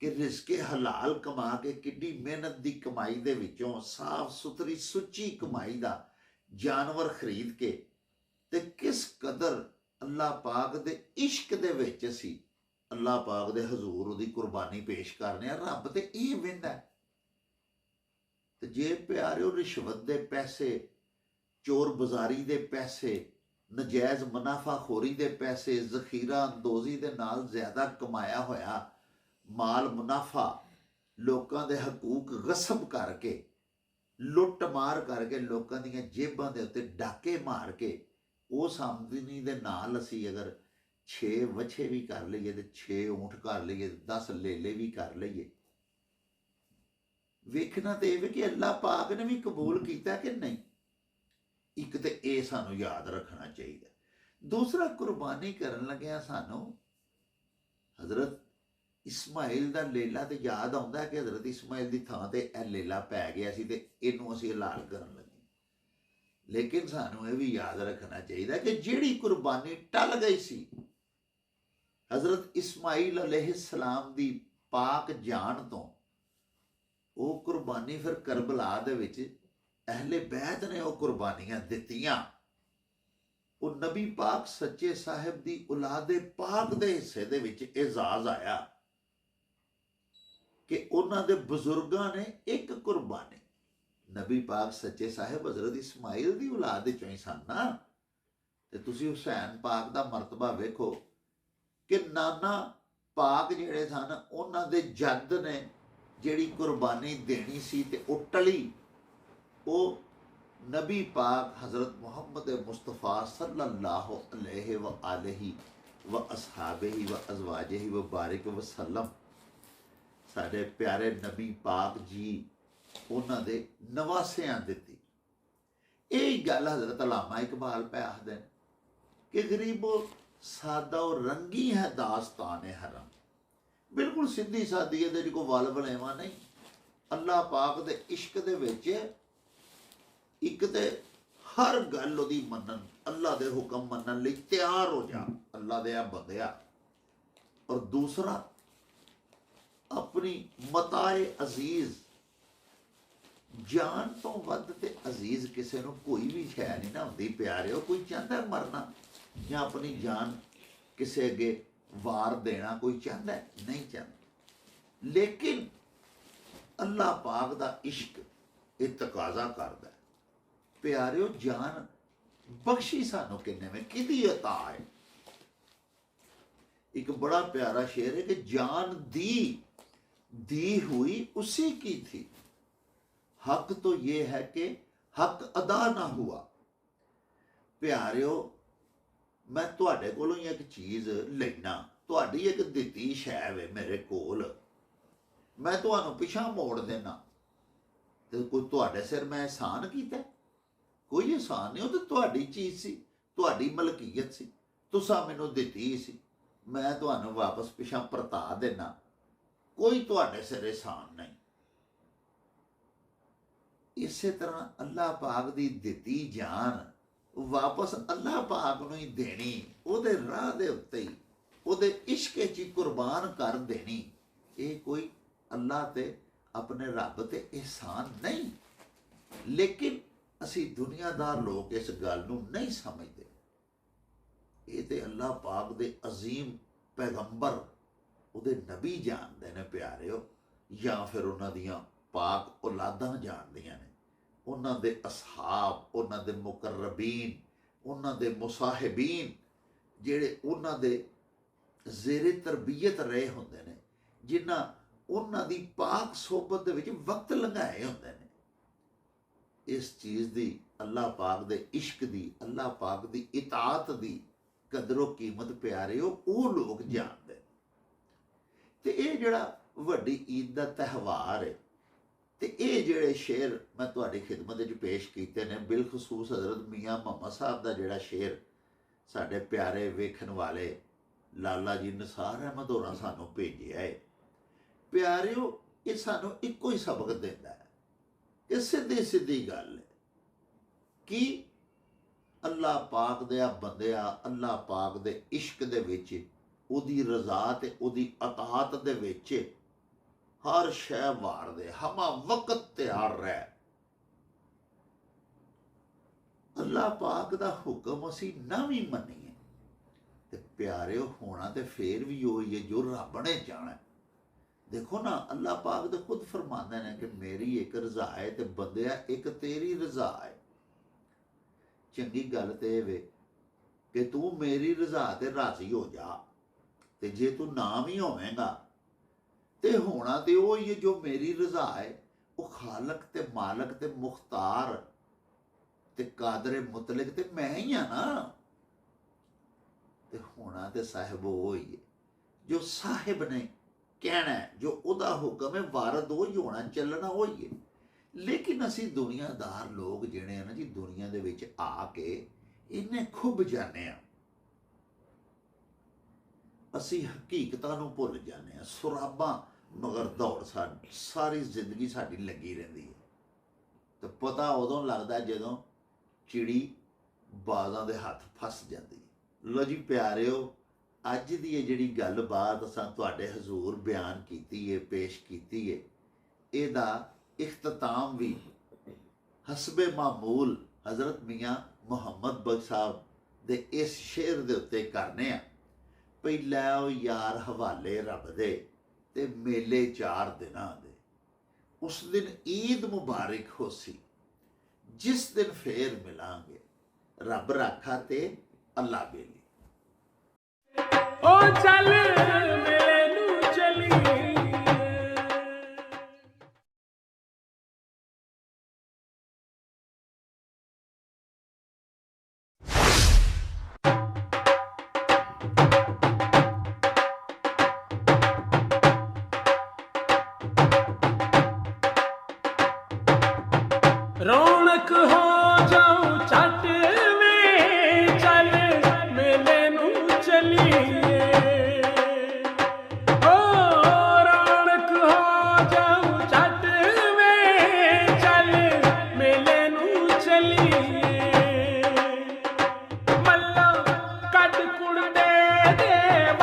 ਕਿ ਰਿਜ਼ਕੇ ਹਲਾਲ ਕਮਾ ਕੇ ਕਿੱਡੀ ਮਿਹਨਤ ਦੀ ਕਮਾਈ ਦੇ ਵਿੱਚੋਂ ਸਾਫ਼ ਸੁਥਰੀ ਸੁੱਚੀ ਕਮਾਈ ਦਾ ਜਾਨਵਰ ਖਰੀਦ ਕੇ ਤੇ ਕਿਸ ਕਦਰ ਅੱਲਾਹ ਪਾਕ ਦੇ ਇਸ਼ਕ ਦੇ ਵਿੱਚ ਅਸੀਂ ਅੱਲਾਹ ਪਾਕ ਦੇ ਹਜ਼ੂਰ ਉਹਦੀ ਕੁਰਬਾਨੀ ਪੇਸ਼ ਕਰਨੇ ਆ। ਰੱਬ ਤੇ ਇਹ ਵੇਂਦਾ। ਤੇ ਜੇ ਪਿਆਰਿਓ ਰਿਸ਼ਵਤ ਦੇ ਪੈਸੇ, ਚੋਰ ਬਾਜ਼ਾਰੀ ਦੇ ਪੈਸੇ, ਨਜਾਇਜ਼ ਮੁਨਾਫਾਖੋਰੀ ਦੇ ਪੈਸੇ, ਜ਼ਖੀਰਾ ਅੰਦੋਜ਼ੀ ਦੇ ਨਾਲ ਜ਼ਿਆਦਾ ਕਮਾਇਆ ਹੋਇਆ ਮਾਲ ਮੁਨਾਫਾ, ਲੋਕਾਂ ਦੇ ਹਕੂਕ ਗਸਬ ਕਰਕੇ, ਲੁੱਟ ਮਾਰ ਕਰਕੇ, ਲੋਕਾਂ ਦੀਆਂ ਜੇਬਾਂ ਦੇ ਉੱਤੇ ਡਾਕੇ ਮਾਰ ਕੇ, ਉਸ ਆਮਦਨੀ ਦੇ ਨਾਲ ਅਸੀਂ ਅਗਰ 6 ਵੱਛੇ ਵੀ ਕਰ ਲਈਏ ਤੇ 6 ਊਂਠ ਕਰ ਲਈਏ, 10 ਲੇਲੇ ਵੀ ਕਰ ਲਈਏ, ਵੇਖਣਾ ਤੇ ਇਹ ਕਿ ਅੱਲਾਹ ਪਾਕ ਨੇ ਵੀ ਕਬੂਲ ਕੀਤਾ ਕਿ ਨਹੀਂ। ਇੱਕ ਤੇ ਇਹ ਸਾਨੂੰ ਯਾਦ ਰੱਖਣਾ ਚਾਹੀਦਾ। ਦੂਸਰਾ, ਕੁਰਬਾਨੀ ਕਰਨ ਲੱਗਿਆ ਸਾਨੂੰ ਹਜ਼ਰਤ ਇਸਮਾਈਲ ਦਾ ਲੇਲਾ ਤੇ ਯਾਦ ਆਉਂਦਾ ਕਿ ਹਜ਼ਰਤ ਇਸਮਾਈਲ ਦੀ ਥਾਂ ਤੇ ਇਹ ਲੇਲਾ ਪੈ ਗਿਆ ਸੀ ਤੇ ਇਹਨੂੰ ਅਸੀਂ ਹਲਾਲ ਕਰਨ ਲੱਗੇ। ਲੇਕਿਨ ਸਾਨੂੰ ਇਹ ਵੀ ਯਾਦ ਰੱਖਣਾ ਚਾਹੀਦਾ ਕਿ ਜਿਹੜੀ ਕੁਰਬਾਨੀ ਟਲ ਗਈ ਸੀ ਹਜ਼ਰਤ ਇਸਮਾਈਲ ਅਲੈਹਿਸਲਾਮ ਦੀ ਪਾਕ ਜਾਨ ਤੋਂ, ਉਹ ਕੁਰਬਾਨੀ ਫਿਰ ਕਰਬਲਾ ਦੇ ਵਿੱਚ ਅਹਿਲੇ ਬੈਤ ਨੇ ਉਹ ਕੁਰਬਾਨੀਆਂ ਦਿੱਤੀਆਂ। ਉਹ ਨਬੀ ਪਾਕ ਸੱਚੇ ਸਾਹਿਬ ਦੀ ਔਲਾਦੇ ਪਾਕ ਦੇ ਹਿੱਸੇ ਦੇ ਵਿੱਚ ਇਜ਼ਾਜ਼ ਆਇਆ ਕਿ ਉਹਨਾਂ ਦੇ ਬਜ਼ੁਰਗਾਂ ਨੇ ਇੱਕ ਕੁਰਬਾਨੀ, ਨਬੀ ਪਾਕ ਸੱਚੇ ਸਾਹਿਬ ਹਜ਼ਰਤ ਇਸਮਾਈਲ ਦੀ ਔਲਾਦ ਵਿੱਚੋਂ ਹੀ ਸਨ ਨਾ। ਤੇ ਤੁਸੀਂ ਹੁਸੈਨ ਪਾਕ ਦਾ ਮਰਤਬਾ ਵੇਖੋ ਕਿ ਨਾਨਾ ਪਾਕ ਜਿਹੜੇ ਸਨ ਉਹਨਾਂ ਦੇ ਜੱਦ ਨੇ ਜਿਹੜੀ ਕੁਰਬਾਨੀ ਦੇਣੀ ਸੀ ਤੇ ਉਹ ਟਲੀ। ਉਹ ਨਬੀ ਪਾਕ ਹਜ਼ਰਤ ਮੁਹੰਮਦ ਮੁਸਤਫਾ ਸੱਲੱਲਾਹੁ ਅਲੈਹਿ ਵ ਆਲਿhi ਵ ਅਸਹਾਬਿhi ਵ ਅਜ਼ਵਾਜਿhi ਵ ਬਾਰਿਕ ਵਸੱਲਮ, ਸਾਡੇ ਪਿਆਰੇ ਨਬੀ ਪਾਕ ਜੀ ਉਹਨਾਂ ਦੇ ਨਵਾਸਿਆਂ ਦਿੱਤੀ। ਇਹ ਗੱਲ ਹਜ਼ਰਤ ਅਲਾਮਾ ਇਕਬਾਲ ਪੈ ਆਖਦੇ ਨੇ ਕਿ ਗਰੀਬੋ ਸਾਦਾ ਉਹ ਰੰਗੀ ਹੈ ਦਾਸਤਾਨ ਹਰਮ। ਬਿਲਕੁਲ ਸਿੱਧੀ ਸਾਦੀ, ਇਹਦੇ 'ਚ ਕੋਈ ਵਲ ਵਲੇਵਾ ਨਹੀਂ। ਅੱਲਾਹ ਪਾਕ ਦੇ ਇਸ਼ਕ ਦੇ ਵਿੱਚ ਇੱਕ ਤੇ ਹਰ ਗੱਲ ਉਹਦੀ ਮੰਨਣ, ਅੱਲਾਹ ਦੇ ਹੁਕਮ ਮੰਨਣ ਲਈ ਤਿਆਰ ਹੋ ਜਾ, ਅੱਲਾਹ ਦੇ ਆ ਬੰਦਿਆ। ਔਰ ਦੂਸਰਾ ਆਪਣੀ ਮਤਾਏ ਅਜ਼ੀਜ਼, ਜਾਨ ਤੋਂ ਵੱਧ ਤੇ ਅਜ਼ੀਜ਼ ਕਿਸੇ ਨੂੰ ਕੋਈ ਵੀ ਸ਼ੈ ਨਹੀਂ ਨਾ ਹੁੰਦੀ ਪਿਆਰਿਓ। ਕੋਈ ਚਾਹੁੰਦਾ ਮਰਨਾ ਜਾਂ ਆਪਣੀ ਜਾਨ ਕਿਸੇ ਅੱਗੇ ਵਾਰ ਦੇਣਾ, ਕੋਈ ਚਾਹੁੰਦਾ ਨਹੀਂ ਚਾਹੁੰਦਾ। ਲੇਕਿਨ ਅੱਲਾਹ ਪਾਕ ਦਾ ਇਸ਼ਕ ਇਹ ਤਕਾਜ਼ਾ ਕਰਦਾ ਪਿਆਰਿਓ, ਜਾਨ ਬਖਸ਼ੀ ਸਾਨੂੰ ਕਿੰਨੇ में ਕਿਹਦੀ ਅਤਾ ਹੈ। ਇੱਕ ਬੜਾ ਪਿਆਰਾ ਸ਼ੇਰ ਹੈ ਕਿ ਜਾਨ दी हुई उसी की थी, हक तो ये है कि हक अदा ना हुआ। प्यारिओ मैं तुहाडे कोलों ही एक चीज़ लेना, तुहाडी एक दित्ती शै वे मेरे कोल, मैं तुहानूं पिछां मोड़ देना ते कोई तुहाडे सिर मैं एहसान कीता? कोई एहसान नहीं, वो तो तुहाडी चीज़ सी, तुहाडी मलकीयत सी, तुसां मैनूं दित्ती सी, मैं तुहानूं वापस पिछां परता देना, कोई तुहाडे सिर एहसान नहीं। इसे तरह अल्लाह पाक दी दित्ती जान वापस अल्लाह पाक नूं ही देनी, उहदे राह दे उत्ते ही उहदे इश्क च ही कुर्बान कर देनी। ये कोई अल्लाह ते अपने रब ते एहसान नहीं। लेकिन असी दुनियादार लोग इस गल नूं नहीं समझते। ये ते अल्लाह पाक दे अजीम पैगंबर ਉਹਦੇ ਨਬੀ ਜਾਣਦੇ ਨੇ ਪਿਆਰਿਓ, ਜਾਂ ਫਿਰ ਉਹਨਾਂ ਦੀਆਂ ਪਾਕ ਔਲਾਦਾਂ ਜਾਣਦੀਆਂ ਨੇ, ਉਹਨਾਂ ਦੇ ਅਸਹਾਬ, ਉਹਨਾਂ ਦੇ ਮੁਕਰਬੀਨ, ਉਹਨਾਂ ਦੇ ਮੁਸਾਹਿਬੀਨ ਜਿਹੜੇ ਉਹਨਾਂ ਦੇ ਜ਼ੇਰੇ ਤਰਬੀਅਤ ਰਹੇ ਹੁੰਦੇ ਨੇ, ਜਿਨ੍ਹਾਂ ਉਹਨਾਂ ਦੀ ਪਾਕ ਸੋਬਤ ਦੇ ਵਿੱਚ ਵਕਤ ਲੰਘਾਏ ਹੁੰਦੇ ਨੇ। ਇਸ ਚੀਜ਼ ਦੀ, ਅੱਲਾਹ ਪਾਕ ਦੇ ਇਸ਼ਕ ਦੀ, ਅੱਲਾਹ ਪਾਕ ਦੀ ਇਤਾਅਤ ਦੀ ਕਦਰੋ ਕੀਮਤ ਪਿਆਰਿਓ ਉਹ ਲੋਕ ਜਾਣਦੇ। ਤੇ ਇਹ ਜਿਹੜਾ ਵੱਡੀ ਈਦ ਦਾ ਤਿਉਹਾਰ ਹੈ ਤੇ ਇਹ ਜਿਹੜੇ ਸ਼ੇਰ ਮੈਂ ਤੁਹਾਡੀ ਖਿਦਮਤ ਵਿੱਚ ਪੇਸ਼ ਕੀਤੇ ਨੇ, ਬਿਲਖਸੂਸ ਹਜ਼ਰਤ ਮੀਆਂ ਮੁਹੰਮਦ ਸਾਹਿਬ ਦਾ ਜਿਹੜਾ ਸ਼ੇਰ ਸਾਡੇ ਪਿਆਰੇ ਵੇਖਣ ਵਾਲੇ ਲਾਲਾ ਜੀ ਨਿਸਾਰ ਅਹਿਮਦ ਹੋਰਾਂ ਸਾਨੂੰ ਭੇਜਿਆ ਹੈ ਪਿਆਰਿਓ, ਇਹ ਸਾਨੂੰ ਇੱਕੋ ਹੀ ਸਬਕ ਦਿੰਦਾ ਹੈ। ਇਹ ਸਿੱਧੀ ਸਿੱਧੀ ਗੱਲ ਹੈ ਕਿ ਅੱਲਾਹ ਪਾਕ ਦੇ ਆ ਬੰਦਿਆ, ਅੱਲਾਹ ਪਾਕ ਦੇ ਇਸ਼ਕ ਦੇ ਵਿੱਚ, ਉਹਦੀ ਰਜ਼ਾ ਤੇ ਉਹਦੀ ਅਤਾਤ ਦੇ ਵਿੱਚ ਹਰ ਸ਼ੈ ਵਾਰ ਦੇ, ਹਮਾ ਵਕਤ ਤਿਆਰ ਰਹਿ। ਅੱਲਾਹ ਪਾਕ ਦਾ ਹੁਕਮ ਅਸੀਂ ਨਾ ਵੀ ਮੰਨੀਏ ਤੇ ਪਿਆਰਿਓ ਹੋਣਾ ਤੇ ਫੇਰ ਵੀ ਉਹੀ ਹੈ ਜੋ ਰੱਬ ਨੇ ਚਾਹਣਾ। ਦੇਖੋ ਨਾ, ਅੱਲਾਹ ਪਾਕ ਦੇ ਖੁਦ ਫਰਮਾਉਂਦੇ ਨੇ ਕਿ ਮੇਰੀ ਇੱਕ ਰਜ਼ਾ ਹੈ ਤੇ ਬੰਦਿਆ ਇੱਕ ਤੇਰੀ ਰਜ਼ਾ ਹੈ। ਚੰਗੀ ਗੱਲ ਤੇ ਇਹ ਵੇ ਕਿ ਤੂੰ ਮੇਰੀ ਰਜ਼ਾ ਤੇ ਰਾਜ਼ੀ ਹੋ ਜਾ, ਤੇ ਜੇ ਤੂੰ ਨਾ ਵੀ ਹੋਵੇਂਗਾ ਤੇ ਹੋਣਾ ਤੇ ਉਹ ਹੀ ਹੈ ਜੋ ਮੇਰੀ ਰਜ਼ਾ ਹੈ। ਉਹ ਖਾਲਕ ਤੇ ਮਾਲਕ ਤੇ ਮੁਖਤਾਰ ਤੇ ਕਾਦਰ ਮੁਤਲਕ ਤੇ ਮੈਂ ਹੀ ਆ ਨਾ। ਤੇ ਹੋਣਾ ਤੇ ਸਾਹਿਬ ਉਹ ਹੀ ਹੈ ਜੋ ਸਾਹਿਬ ਨੇ ਕਹਿਣਾ, ਜੋ ਉਹਦਾ ਹੁਕਮ ਹੈ ਵਾਰਦ ਉਹ ਹੀ ਹੋਣਾ, ਚੱਲਣਾ ਉਹ ਹੀ ਹੈ। ਲੇਕਿਨ ਅਸੀਂ ਦੁਨੀਆਦਾਰ ਲੋਕ ਜਿਹੜੇ ਆ ਨਾ ਜੀ, ਦੁਨੀਆ ਦੇ ਵਿੱਚ ਆ ਕੇ ਇੰਨੇ ਖੁੱਭ ਜਾਂਦੇ ਆ ਅਸੀਂ ਹਕੀਕਤਾਂ ਨੂੰ ਭੁੱਲ ਜਾਂਦੇ ਹਾਂ, ਸੁਰਾਬਾਂ ਮਗਰ ਦੌੜ ਸਾਰੀ ਜ਼ਿੰਦਗੀ ਸਾਡੀ ਲੱਗੀ ਰਹਿੰਦੀ ਹੈ। ਤੇ ਪਤਾ ਉਦੋਂ ਲੱਗਦਾ ਜਦੋਂ ਚਿੜੀ ਬਾਜ਼ਾਂ ਦੇ ਹੱਥ ਫਸ ਜਾਂਦੀ ਹੈ। ਲੋ ਜੀ ਪਿਆਰਿਓ, ਅੱਜ ਦੀ ਇਹ ਜਿਹੜੀ ਗੱਲਬਾਤ ਅਸਾਂ ਤੁਹਾਡੇ ਹਜ਼ੂਰ ਬਿਆਨ ਕੀਤੀ ਹੈ, ਪੇਸ਼ ਕੀਤੀ ਹੈ, ਇਹਦਾ ਇਖਤਤਾਮ ਵੀ ਹਸਬੇ ਮਾਮੂਲ ਹਜ਼ਰਤ ਮੀਆਂ ਮੁਹੰਮਦ ਬਖਸ਼ ਸਾਹਿਬ ਦੇ ਇਸ ਸ਼ੇਰ ਦੇ ਉੱਤੇ ਕਰਨੇ ਆ। ਭਈ ਲੈਓ ਯਾਰ ਹਵਾਲੇ ਰੱਬ ਦੇ ਤੇ ਮੇਲੇ 4 ਦਿਨਾਂ ਦੇ। ਉਸ ਦਿਨ ਈਦ ਮੁਬਾਰਕ ਹੋਸੀ, ਜਿਸ ਦਿਨ ਫੇਰ ਮਿਲਾਂਗੇ, ਰੱਬ ਰਾਖਾ ਤੇ ਅੱਲਾ ਬੇਲੀ।
ਓ ਚੱਲ ਮੇਲੇ ਨੂੰ ਚਲੀਏ। ਰੌਣਕ ਹੋ ਜਾਊ ਛੱਟ ਵੇ, ਚੱਲ ਮੇਲੇ ਨੂੰ ਚਲੀਏ। ਓ ਰੌਣਕ ਹੋ ਜਾਊ ਛੱਟ ਵੇ, ਚੱਲ ਮੇਲੇ ਨੂੰ ਚਲੀਏ। ਮੱਲਾ ਕੱਢ ਕੁੜਦੇ ਦੇ